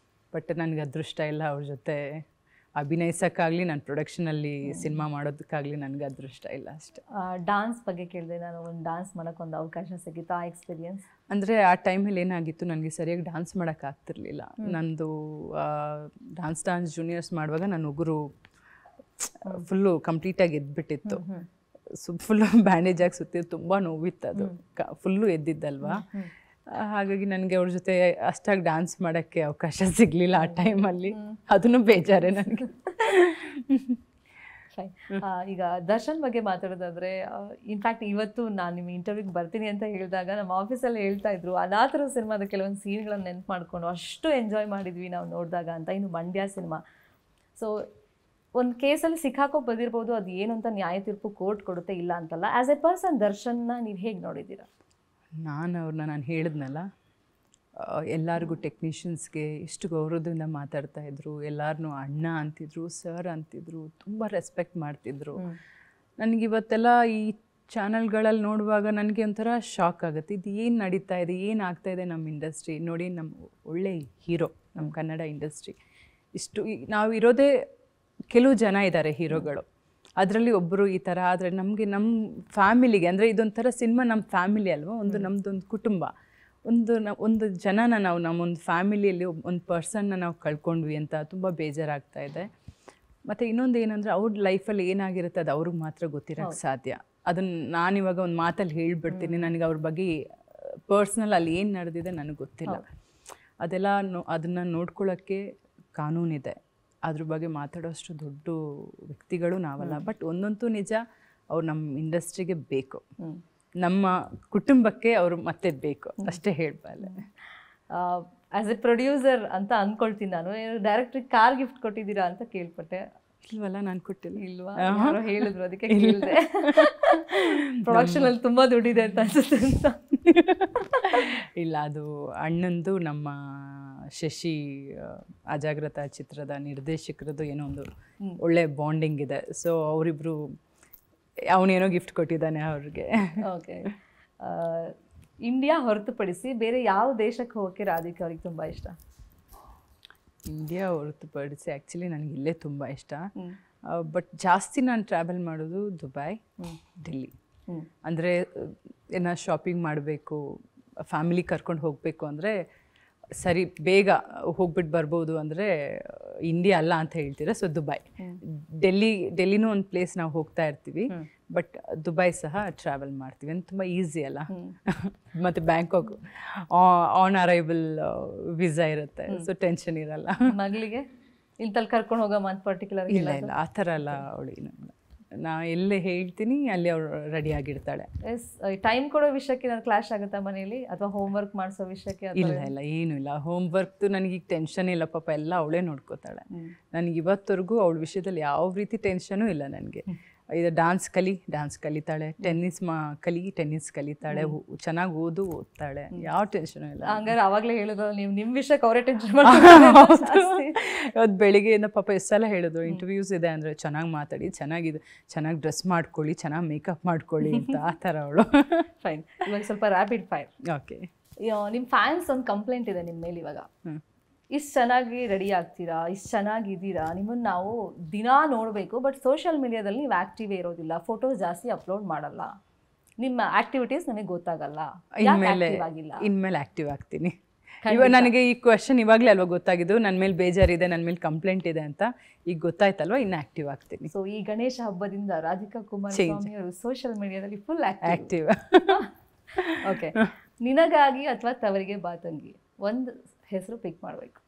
ಬಟ್ ನನಗೆ ಅದೃಷ್ಟ ಇಲ್ಲ ಅವ್ರ ಜೊತೆ ಅಭಿನಯಿಸೋಕ್ಕಾಗಲಿ, ನಾನು ಪ್ರೊಡಕ್ಷನಲ್ಲಿ ಸಿನಿಮಾ ಮಾಡೋದಕ್ಕಾಗಲಿ ನನಗೆ ಅದೃಷ್ಟ ಇಲ್ಲ ಅಷ್ಟೇ. ಡಾನ್ಸ್ ಬಗ್ಗೆ ಕೇಳಿದೆ ನಾನು, ಒಂದು ಡಾನ್ಸ್ ಮಾಡೋಕ್ಕೆ ಒಂದು ಅವಕಾಶ ಸಿಗಿತ್ತು, ಆ ಎಕ್ಸ್ಪೀರಿಯನ್ಸ್? ಅಂದರೆ ಆ ಟೈಮಲ್ಲಿ ಏನಾಗಿತ್ತು, ನನಗೆ ಸರಿಯಾಗಿ ಡಾನ್ಸ್ ಮಾಡೋಕ್ಕಾಗ್ತಿರ್ಲಿಲ್ಲ. ನಂದು ಡಾನ್ಸ್ ಜೂನಿಯರ್ಸ್ ಮಾಡುವಾಗ ನನ್ನ ಉಗುರು ಫುಲ್ಲು ಕಂಪ್ಲೀಟಾಗಿ ಎದ್ಬಿಟ್ಟಿತ್ತು. ಫುಲ್ಲು ಬ್ಯಾಂಡೇಜ್ ಆಗಿ ಸುತ್ತಿದ್ದು, ತುಂಬ ನೋವಿತ್ತು. ಅದು ಫುಲ್ಲು ಎದ್ದಿದ್ದಲ್ವಾ, ಹಾಗಾಗಿ ನನಗೆ ಅವ್ರ ಜೊತೆ ಅಷ್ಟಾಗಿ ಡ್ಯಾನ್ಸ್ ಮಾಡೋಕ್ಕೆ ಅವಕಾಶ ಸಿಗಲಿಲ್ಲ ಆ ಟೈಮಲ್ಲಿ. ಅದನ್ನು ಬೇಜಾರೇ ನನಗೆ. ಈಗ ದರ್ಶನ್ ಬಗ್ಗೆ ಮಾತಾಡೋದಾದ್ರೆ ಇನ್ಫ್ಯಾಕ್ಟ್ ಇವತ್ತು ನಾನು ನಿಮ್ಮ ಇಂಟರ್ವ್ಯೂಗೆ ಬರ್ತೀನಿ ಅಂತ ಹೇಳಿದಾಗ ನಮ್ಮ ಆಫೀಸಲ್ಲಿ ಹೇಳ್ತಾ ಇದ್ರು ಅದಾತರ ಸಿನಿಮಾದ ಕೆಲವೊಂದು ಸೀನ್ಗಳನ್ನ ನೆನ್ಪು ಮಾಡಿಕೊಂಡು ಅಷ್ಟು ಎಂಜಾಯ್ ಮಾಡಿದ್ವಿ ನಾವು ನೋಡಿದಾಗ ಅಂತ. ಇನ್ನು ಮಂಡ್ಯ ಸಿನಿಮಾ, ಸೊ ಒಂದು ಕೇಸಲ್ಲಿ ಸಿಕ್ಕಾಕೋ ಬಂದಿರ್ಬೋದು, ಅದು ಏನು ಅಂತ ನ್ಯಾಯ ತೀರ್ಪು ಕೋರ್ಟ್ ಕೊಡುತ್ತೆ, ಇಲ್ಲ ಅಂತಲ್ಲ. ಆ್ಯಸ್ ಎ ಪರ್ಸನ್ ದರ್ಶನ್ನ ನೀವು ಹೇಗೆ ನೋಡಿದ್ದೀರಾ? ನಾನು ಹೇಳಿದ್ನಲ್ಲ, ಎಲ್ಲರಿಗೂ ಟೆಕ್ನಿಷಿಯನ್ಸ್ಗೆ ಇಷ್ಟು ಗೌರವದಿಂದ ಮಾತಾಡ್ತಾ ಇದ್ರು, ಎಲ್ಲರನ್ನೂ ಅಣ್ಣ ಅಂತಿದ್ರು, ಸರ್ ಅಂತಿದ್ರು, ತುಂಬ ರೆಸ್ಪೆಕ್ಟ್ ಮಾಡ್ತಿದ್ರು. ನನಗಿವತ್ತೆಲ್ಲ ಈ ಚಾನಲ್ಗಳಲ್ಲಿ ನೋಡುವಾಗ ನನಗೆ ಒಂಥರ ಶಾಕ್ ಆಗುತ್ತೆ, ಇದು ಏನು ನಡೀತಾ ಇದೆ, ಏನು ಆಗ್ತಾಯಿದೆ ನಮ್ಮ ಇಂಡಸ್ಟ್ರಿ ನೋಡಿ. ನಮ್ಮ ಒಳ್ಳೆ ಹೀರೋ ನಮ್ಮ ಕನ್ನಡ ಇಂಡಸ್ಟ್ರಿ, ಇಷ್ಟು ನಾವು ಇರೋದೇ ಕೆಲವು ಜನ ಇದ್ದಾರೆ ಹೀರೋಗಳು, ಅದರಲ್ಲಿ ಒಬ್ಬರು ಈ ಥರ ಆದರೆ ನಮಗೆ ನಮ್ಮ ಫ್ಯಾಮಿಲಿಗೆ ಅಂದರೆ ಇದೊಂಥರ ಸಿನಿಮಾ ನಮ್ಮ ಫ್ಯಾಮಿಲಿ ಅಲ್ವಾ, ನಮ್ಮದೊಂದು ಕುಟುಂಬ, ಒಂದು ಜನನ ನಾವು ನಮ್ಮೊಂದು ಫ್ಯಾಮಿಲಿಯಲ್ಲಿ ಒಂದು ಪರ್ಸನ್ನ ನಾವು ಕಳ್ಕೊಂಡ್ವಿ ಅಂತ ತುಂಬ ಬೇಜಾರಾಗ್ತಾ ಇದೆ. ಮತ್ತು ಇನ್ನೊಂದು ಏನಂದರೆ ಅವ್ರ ಲೈಫಲ್ಲಿ ಏನಾಗಿರುತ್ತೆ ಅದು ಅವ್ರಿಗೆ ಮಾತ್ರ ಗೊತ್ತಿರೋಕ್ಕೆ ಸಾಧ್ಯ. ಅದನ್ನು ನಾನಿವಾಗ ಒಂದು ಮಾತಲ್ಲಿ ಹೇಳಿಬಿಡ್ತೀನಿ, ನನಗೆ ಅವ್ರ ಬಗ್ಗೆ ಪರ್ಸ್ನಲ್ ಅಲ್ಲಿ ಏನು ನಡೆದಿದೆ ನನಗೆ ಗೊತ್ತಿಲ್ಲ. ಅದೆಲ್ಲ ಅದನ್ನು ನೋಡ್ಕೊಳ್ಳೋಕ್ಕೆ ಕಾನೂನಿದೆ, ಅದ್ರ ಬಗ್ಗೆ ಮಾತಾಡೋಷ್ಟು ದೊಡ್ಡ ವ್ಯಕ್ತಿಗಳು ನಾವಲ್ಲ. ಬಟ್ ಒಂದಂತೂ ನಿಜ, ಅವ್ರು ನಮ್ಮ ಇಂಡಸ್ಟ್ರಿಗೆ ಬೇಕು, ನಮ್ಮ ಕುಟುಂಬಕ್ಕೆ ಅವರು ಮತ್ತೆ ಬೇಕು, ಅಷ್ಟೇ ಹೇಳಬಲ್ಲೆ. ಆ್ಯಸ್ ಎ ಪ್ರೊಡ್ಯೂಸರ್ ಅಂತ ಅಂದ್ಕೊಳ್ತೀನಿ ನಾನು. ಡೈರೆಕ್ಟ್ರಿಗೆ ಕಾರ್ ಗಿಫ್ಟ್ ಕೊಟ್ಟಿದ್ದೀರಾ ಅಂತ ಕೇಳ್ಪಟ್ಟೆ. ಇಲ್ವಲ್ಲ, ನಾನು ಕೊಟ್ಟಿಲ್ಲ. ಇಲ್ವಾ? ಹೇಳಿದ್ರು, ಅದಕ್ಕೆ ಕೇಳಿದೆ. ಪ್ರೊಡಕ್ಷನಲ್ಲಿ ತುಂಬ ದುಡ್ಡಿದೆ ಅಂತ ಅನ್ಸುತ್ತೆ ಅಂತ. ಇಲ್ಲ, ಅದು ಅಣ್ಣಂದು ನಮ್ಮ ಶಶಿ ಅಜಾಗ್ರತ ಚಿತ್ರದ ನಿರ್ದೇಶಕರದ್ದು ಏನೋ ಒಂದು ಒಳ್ಳೆ ಬಾಂಡಿಂಗ್ ಇದೆ. ಸೊ ಅವರಿಬ್ರು ಅವನೇನೋ ಗಿಫ್ಟ್ ಕೊಟ್ಟಿದ್ದಾನೆ ಅವ್ರಿಗೆ. ಓಕೆ. ಇಂಡಿಯಾ ಹೊರತುಪಡಿಸಿ ಬೇರೆ ಯಾವ ದೇಶಕ್ಕೆ ಹೋಗೋಕ್ಕೆ ರಾಧಿಕಾ ಅವ್ರಿಗೆ ತುಂಬ ಇಷ್ಟ? ಇಂಡಿಯಾ ಹೊರತುಪಡಿಸಿ ಆ್ಯಕ್ಚುಲಿ ನನಗೆ ಇಲ್ಲೇ ತುಂಬ ಇಷ್ಟ. ಬಟ್ ಜಾಸ್ತಿ ನಾನು ಟ್ರಾವೆಲ್ ಮಾಡೋದು ದುಬೈ, ಡೆಲ್ಲಿ. ಅಂದರೆ ಏನೋ ಶಾಪಿಂಗ್ ಮಾಡಬೇಕು, ಫ್ಯಾಮಿಲಿ ಕರ್ಕೊಂಡು ಹೋಗಬೇಕು ಅಂದರೆ ಸರಿ ಬೇಗ ಹೋಗ್ಬಿಟ್ಟು ಬರ್ಬೋದು ಅಂದರೆ ಇಂಡಿಯಾ ಅಲ್ಲ ಅಂತ ಹೇಳ್ತೀರಾ. ಸೊ ದುಬೈ, ಡೆಲ್ಲಿನೂ ಒಂದು ಪ್ಲೇಸ್ ನಾವು ಹೋಗ್ತಾ ಇರ್ತೀವಿ, ಬಟ್ ದುಬೈ ಸಹ ಟ್ರಾವೆಲ್ ಮಾಡ್ತೀವಿ ಅಂತ ತುಂಬ ಈಸಿ ಅಲ್ಲ. ಮತ್ತು ಬ್ಯಾಂಕಾಕ್ ಆನ್ ಅರೈವಲ್ ವೀಸಾ ಇರುತ್ತೆ, ಸೊ ಟೆನ್ಷನ್ ಇರಲ್ಲ. ಮಗಳಿಗೆ ಇಂತಲ್ಲಿ ಕರ್ಕೊಂಡು ಹೋಗೋ ಅಂತ ಪರ್ಟಿಕ್ಯುಲರ್ ಇಲ್ಲ ಇಲ್ಲ, ಆ ಥರ ಎಲ್ಲ ಅವಳಿಗೆ ನಾ ಎಲ್ಲೇ ಹೇಳ್ತೀನಿ ಅಲ್ಲಿ ಅವಳು ರೆಡಿ ಆಗಿರ್ತಾಳೆ. ಎಸ್, ಟೈಮ್ ಕೊಡೋ ವಿಷಯಕ್ಕೆ ನಾನು ಕ್ಲಾಶ್ ಆಗುತ್ತಾ ಮನೇಲಿ, ಅಥವಾ ಹೋಮ್ವರ್ಕ್ ಮಾಡಿಸೋ ವಿಷಯಕ್ಕೆ? ಇಲ್ಲ ಇಲ್ಲ, ಏನೂ ಇಲ್ಲ. ಹೋಮ್ವರ್ಕ್ದು ನನಗೀಗ ಟೆನ್ಷನ್ ಇಲ್ಲ, ಪಾಪ ಎಲ್ಲ ಅವಳೇ ನೋಡ್ಕೋತಾಳೆ. ನನಗೆ ಇವತ್ತವರೆಗೂ ಅವಳ ವಿಷಯದಲ್ಲಿ ಯಾವ ರೀತಿ ಟೆನ್ಷನೂ ಇಲ್ಲ ನನಗೆ. ಇದು ಡಾನ್ಸ್ ಕಲಿತಾಳೆ, ಟೆನ್ನಿಸ್ ಕಲಿತಾಳೆ, ಚೆನ್ನಾಗಿ ಓದ್ತಾಳೆ, ಯಾವ ಟೆನ್ಷನು ಇಲ್ಲ. ಹಂಗಾರೆ ಅವಾಗಲೇ ಹೇಳಿದ್ರು ನೀವು ನಿಮ್ಮ ವಿಷಯಕ್ಕೆ ಅವರೇ ಟೆನ್ಷನ್ ಇವತ್ತು ಬೆಳಿಗ್ಗೆಯಿಂದ ಪಾಪ ಎಷ್ಟು ಸಲ ಹೇಳಿದ್ರು, ಇಂಟರ್ವ್ಯೂಸ್ ಇದೆ ಅಂದರೆ ಚೆನ್ನಾಗಿ ಮಾತಾಡಿ, ಚೆನ್ನಾಗಿ ಡ್ರೆಸ್ ಮಾಡ್ಕೊಳ್ಳಿ, ಚೆನ್ನಾಗಿ ಮೇಕಪ್ ಮಾಡ್ಕೊಳ್ಳಿ ಅಂತ. ಆ ಥರ ಅವಳು. ಫೈನ್. ಇವಾಗ ಸ್ವಲ್ಪ ರ್ಯಾಪಿಡ್ ಫೈರ್. ಓಕೆ. ನಿಮ್ಮ ಫ್ಯಾನ್ಸ್ ಒಂದು ಕಂಪ್ಲೇಂಟ್ ಇದೆ ನಿಮ್ಮ ಮೇಲೆ ಇವಾಗ. ಇಷ್ಟು ಚೆನ್ನಾಗಿ ರೆಡಿ ಆಗ್ತೀರಾ, ಇಷ್ಟು ಚೆನ್ನಾಗಿದ್ದೀರಾ, ನಿಮ್ಮನ್ನು ನಾವು ದಿನಾ ನೋಡಬೇಕು, ಬಟ್ ಸೋಷಿಯಲ್ ಮೀಡಿಯಾದಲ್ಲಿ ನೀವು ಆ್ಯಕ್ಟಿವೇ ಇರೋದಿಲ್ಲ, ಫೋಟೋಸ್ ಜಾಸ್ತಿ ಅಪ್ಲೋಡ್ ಮಾಡಲ್ಲ, ನಿಮ್ಮ ಆ್ಯಕ್ಟಿವಿಟೀಸ್ ನನಗೆ ಗೊತ್ತಾಗಲ್ಲ. ಇನ್ಮೇಲೆ ಆ್ಯಕ್ಟಿವ್ ಆಗ್ತೀನಿ. ಇವಾಗ ನನಗೆ ಈ ಕ್ವೆಶನ್ ಇವಾಗಲೇ ಅಲ್ವಾ ಗೊತ್ತಾಗಿದ್ದು, ನನ್ನ ಮೇಲೆ ಬೇಜಾರಿದೆ, ನನ್ನ ಮೇಲೆ ಕಂಪ್ಲೇಂಟ್ ಇದೆ ಅಂತ. ಈಗ ಗೊತ್ತಾಯ್ತಲ್ವ, ಇನ್ನು ಆ್ಯಕ್ಟಿವ್ ಆಗ್ತೀನಿ. ಸೊ ಈ ಗಣೇಶ ಹಬ್ಬದಿಂದ ರಾಧಿಕಾ ಕುಮಾರಸ್ವಾಮಿ ಅವರು ಸೋಷಿಯಲ್ ಮೀಡಿಯಾದಲ್ಲಿ ಫುಲ್ ಆ್ಯಕ್ಟಿವ್. ಓಕೆ. ನಿನಗಾಗಿ ಅಥವಾ ತವರಿಗೆ ಬಾತಂಗಿ ಒಂದು ಹೆಸರು ಪಿಕ್ ಮಾಡಬೇಕು.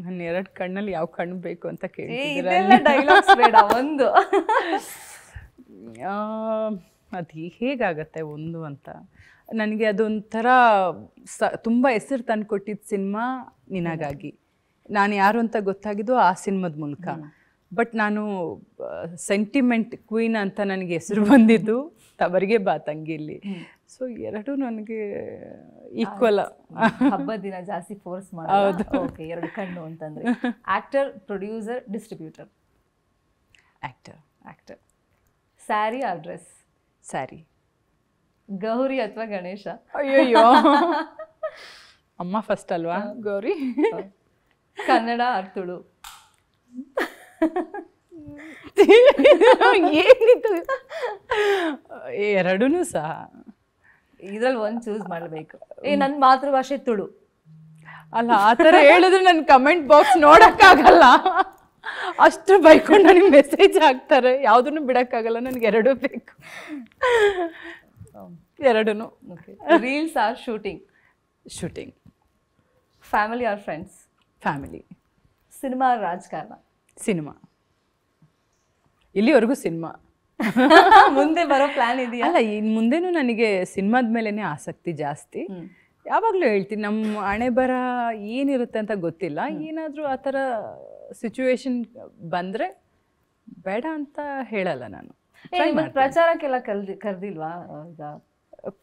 ನನ್ನ ಎರಡು ಕಣ್ಣಲ್ಲಿ ಯಾವ ಕಣ್ಣು ಬೇಕು ಅಂತ ಕೇಳಿದ್ರೆ ಡೈಲಾಗ್ಸ್ ಬೇಡ, ಒಂದು. ಅದು ಹೇಗಾಗತ್ತೆ ಒಂದು ಅಂತ. ನನಗೆ ಅದೊಂಥರ ತುಂಬ ಹೆಸರು ತಂದು ಕೊಟ್ಟಿದ್ದ ಸಿನಿಮಾ ನಿನಗಾಗಿ. ನಾನು ಯಾರು ಅಂತ ಗೊತ್ತಾಗಿದ್ದು ಆ ಸಿನಿಮಾದ ಮೂಲಕ. ಬಟ್ ನಾನು ಸೆಂಟಿಮೆಂಟ್ ಕ್ವೀನ್ ಅಂತ ನನಗೆ ಹೆಸರು ಬಂದಿದ್ದು ತವರಿಗೆ ಬಾತಂಗಿಲಿ. ಸೊ ಎರಡು ನನಗೆ ಈಕ್ವಲ್. ಹಬ್ಬದ ದಿನ ಜಾಸ್ತಿ ಫೋರ್ಸ್ ಮಾಡೋದು. ಓಕೆ, ಎರಡು ಕಣ್ಣು ಅಂತಂದ್ರೆ actor, producer, distributor? Actor. Sari or dress? Sari. Gauri ಅಥವಾ ಗಣೇಶ? ಅಯ್ಯಯ್ಯೋ, ಅಮ್ಮ ಫಸ್ಟ್ ಅಲ್ವಾ, ಗೌರಿ. ಕನ್ನಡ ಆರ್ ತುಳು? ಏನಿದು, ಎರಡೂ ಸಹ. ಇದ್ರಲ್ಲಿ ಒಂದು ಚೂಸ್ ಮಾಡಬೇಕು. ನನ್ನ ಮಾತೃಭಾಷೆ ತುಳು ಅಲ್ಲ, ಆ ಥರ ಹೇಳಿದ್ರೆ ನನ್ನ ಕಮೆಂಟ್ ಬಾಕ್ಸ್ ನೋಡೋಕ್ಕಾಗಲ್ಲ, ಅಷ್ಟು ಬೈಕೊಂಡು ನನಗೆ ಮೆಸೇಜ್ ಹಾಕ್ತಾರೆ. ಯಾವುದನ್ನು ಬಿಡೋಕ್ಕಾಗಲ್ಲ, ನನಗೆ ಎರಡೂ ಬೇಕು. ಎರಡೂ. Reels or shooting? Shooting. Family or friends? Family. Cinema or ರಾಜಕಾರಣ? ಸಿನಿಮಾ. ಇಲ್ಲಿವರೆಗೂ ಸಿನಿಮಾ. ಮುಂದೆ ಬರೋ ಪ್ಲಾನ್ ಇದೆಯಾ? ಅಲ್ಲ, ಇನ್ನು ಮುಂದೆನೂ ನನಗೆ ಸಿನಿಮಾದ ಮೇಲೇ ಆಸಕ್ತಿ ಜಾಸ್ತಿ. ಯಾವಾಗಲೂ ಹೇಳ್ತೀನಿ, ನಮ್ಮ ಹಣೆ ಬರ ಏನಿರುತ್ತೆ ಅಂತ ಗೊತ್ತಿಲ್ಲ. ಏನಾದರೂ ಆ ಥರ ಸಿಚುವೇಶನ್ ಬಂದರೆ ಬೇಡ ಅಂತ ಹೇಳಲ್ಲ ನಾನು. ಪ್ರಚಾರಕ್ಕೆಲ್ಲ ಕರೆದಿಲ್ವಾ? ಈಗ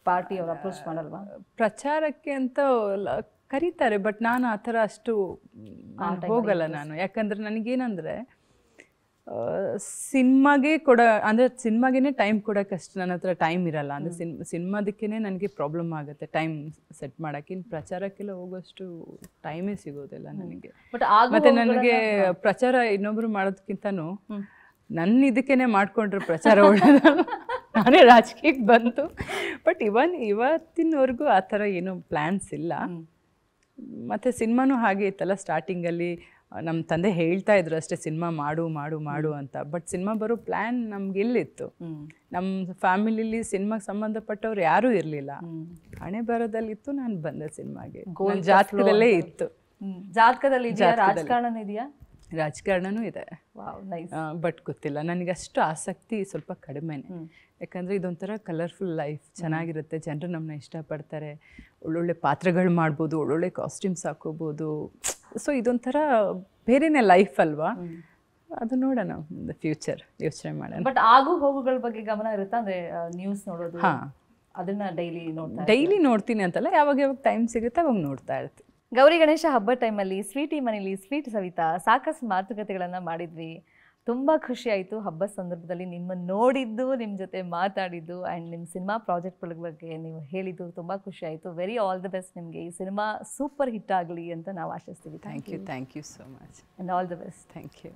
ಪಾರ್ಟಿ ಅವ್ರು ಅಪ್ರೋಚ್ ಮಾಡಲ್ವಾ? ಪ್ರಚಾರಕ್ಕೆ ಅಂತ ಕರೀತಾರೆ, ಬಟ್ ನಾನು ಆ ಥರ ಅಷ್ಟು ಹೋಗಲ್ಲ ನಾನು. ಯಾಕಂದರೆ ನನಗೇನಂದರೆ ಸಿನಿಮಾಗೆ ಅಂದರೆ ಸಿನಿಮಾಗೇ ಟೈಮ್ ಕೊಡೋಕ್ಕಷ್ಟು ನನ್ನ ಹತ್ರ ಟೈಮ್ ಇರಲ್ಲ. ಅಂದರೆ ಸಿನಿಮಾದಕ್ಕೇ ನನಗೆ ಪ್ರಾಬ್ಲಮ್ ಆಗುತ್ತೆ ಟೈಮ್ ಸೆಟ್ ಮಾಡೋಕ್ಕೆ. ಇನ್ನು ಪ್ರಚಾರಕ್ಕೆಲ್ಲ ಹೋಗೋಷ್ಟು ಟೈಮೇ ಸಿಗೋದಿಲ್ಲ ನನಗೆ. ಮತ್ತು ನನಗೆ ಪ್ರಚಾರ ಇನ್ನೊಬ್ರು ಮಾಡೋದಕ್ಕಿಂತನೂ ನನ್ನ ಇದಕ್ಕೇನೆ ಮಾಡಿಕೊಂಡ್ರೆ ಪ್ರಚಾರ ಒಳ್ಳೆಯದು. ನಾನೇ ರಾಜಕೀಯಕ್ಕೆ ಬಂತು, ಬಟ್ ಇವತ್ತಿನವರೆಗೂ ಆ ಥರ ಏನೂ ಪ್ಲ್ಯಾನ್ಸ್ ಇಲ್ಲ. ಮತ್ತು ಸಿನಿಮಾನೂ ಹಾಗೆ ಇತ್ತಲ್ಲ, ಸ್ಟಾರ್ಟಿಂಗಲ್ಲಿ ನಮ್ಮ ತಂದೆ ಹೇಳ್ತಾ ಇದ್ರು ಅಷ್ಟೇ, ಸಿನಿಮಾ ಮಾಡು ಮಾಡು ಮಾಡು ಅಂತ. ಬಟ್ ಸಿನಿಮಾ ಬರೋ ಪ್ಲ್ಯಾನ್ ನಮ್ಗೆ ಎಲ್ಲಿತ್ತು? ನಮ್ಮ ಫ್ಯಾಮಿಲಿಲಿ ಸಿನಿಮಾಗೆ ಸಂಬಂಧಪಟ್ಟವ್ರು ಯಾರೂ ಇರಲಿಲ್ಲ. ಹಣೆ ಬರೋದಲ್ಲಿತ್ತು, ನಾನು ಬಂದೆ ಸಿನಿಮಾಗೆ. ಜಾತಕದಲ್ಲೇ ಇತ್ತು. ಜಾತಕದಲ್ಲಿ ರಾಜಕಾರಣ ಇದೆಯಾ? ರಾಜಕಾರಣನೂ ಇದೆ, ಬಟ್ ಗೊತ್ತಿಲ್ಲ ನನಗೆ. ಅಷ್ಟು ಆಸಕ್ತಿ ಸ್ವಲ್ಪ ಕಡಿಮೆನೆ. ಯಾಕಂದರೆ ಇದೊಂಥರ ಕಲರ್ಫುಲ್ ಲೈಫ್, ಚೆನ್ನಾಗಿರುತ್ತೆ, ಜನರು ನಮ್ಮನ್ನ ಇಷ್ಟಪಡ್ತಾರೆ, ಒಳ್ಳೊಳ್ಳೆ ಪಾತ್ರಗಳು ಮಾಡ್ಬೋದು, ಒಳ್ಳೊಳ್ಳೆ ಕಾಸ್ಟ್ಯೂಮ್ಸ್ ಹಾಕೋಬೋದು. ಸೊ ಇದೊಂಥರ ಬೇರೆನೇ ಲೈಫ್ ಅಲ್ವಾ? ಅದು ನೋಡೋಣ ಮುಂದೆ, ಫ್ಯೂಚರ್ ಯೋಚನೆ ಮಾಡೋಣ. ಬಟ್ ಆಗು ಹೋಗುಗಳ ಬಗ್ಗೆ ಗಮನ ಇರುತ್ತಾ? ಅಂದರೆ ನ್ಯೂಸ್ ನೋಡೋದು, ಅದನ್ನ ಡೈಲಿ ನೋಡ್ತೀನಿ ಅಂತಲ್ಲ, ಯಾವಾಗ ಟೈಮ್ ಸಿಗುತ್ತೆ ಅವಾಗ ನೋಡ್ತಾ ಇರ್ತೀನಿ. ಗೌರಿ ಗಣೇಶ ಹಬ್ಬದ ಟೈಮಲ್ಲಿ ಸ್ವೀಟಿ ಮನೇಲಿ ಸ್ವೀಟ್ ಸವಿತಾ ಸಾಕಷ್ಟು ಮಾತುಕತೆಗಳನ್ನು ಮಾಡಿದ್ವಿ. ತುಂಬ ಖುಷಿ ಆಯಿತು ಹಬ್ಬದ ಸಂದರ್ಭದಲ್ಲಿ ನಿಮ್ಮನ್ನು ನೋಡಿದ್ದು, ನಿಮ್ಮ ಜೊತೆ ಮಾತಾಡಿದ್ದು, ಆ್ಯಂಡ್ ನಿಮ್ಮ ಸಿನಿಮಾ ಪ್ರಾಜೆಕ್ಟ್ಗಳ ಬಗ್ಗೆ ನೀವು ಹೇಳಿದ್ದು ತುಂಬ ಖುಷಿ ಆಯಿತು. ವೆರಿ ಆಲ್ ದ ಬೆಸ್ಟ್ ನಿಮಗೆ. ಈ ಸಿನಿಮಾ ಸೂಪರ್ ಹಿಟ್ ಆಗಲಿ ಅಂತ ನಾವು ಆಶಿಸ್ತೀವಿ. Thank you so much and all the best. Thank you.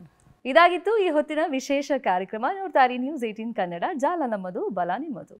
ಇದಾಗಿತ್ತು ಈ ಹೊತ್ತಿನ ವಿಶೇಷ ಕಾರ್ಯಕ್ರಮ. ನೋಡ್ತಾ ಇರಿ News 18 ಕನ್ನಡ. ಜಾಲ ನಮ್ಮದು, ಬಲ ನಿಮ್ಮದು.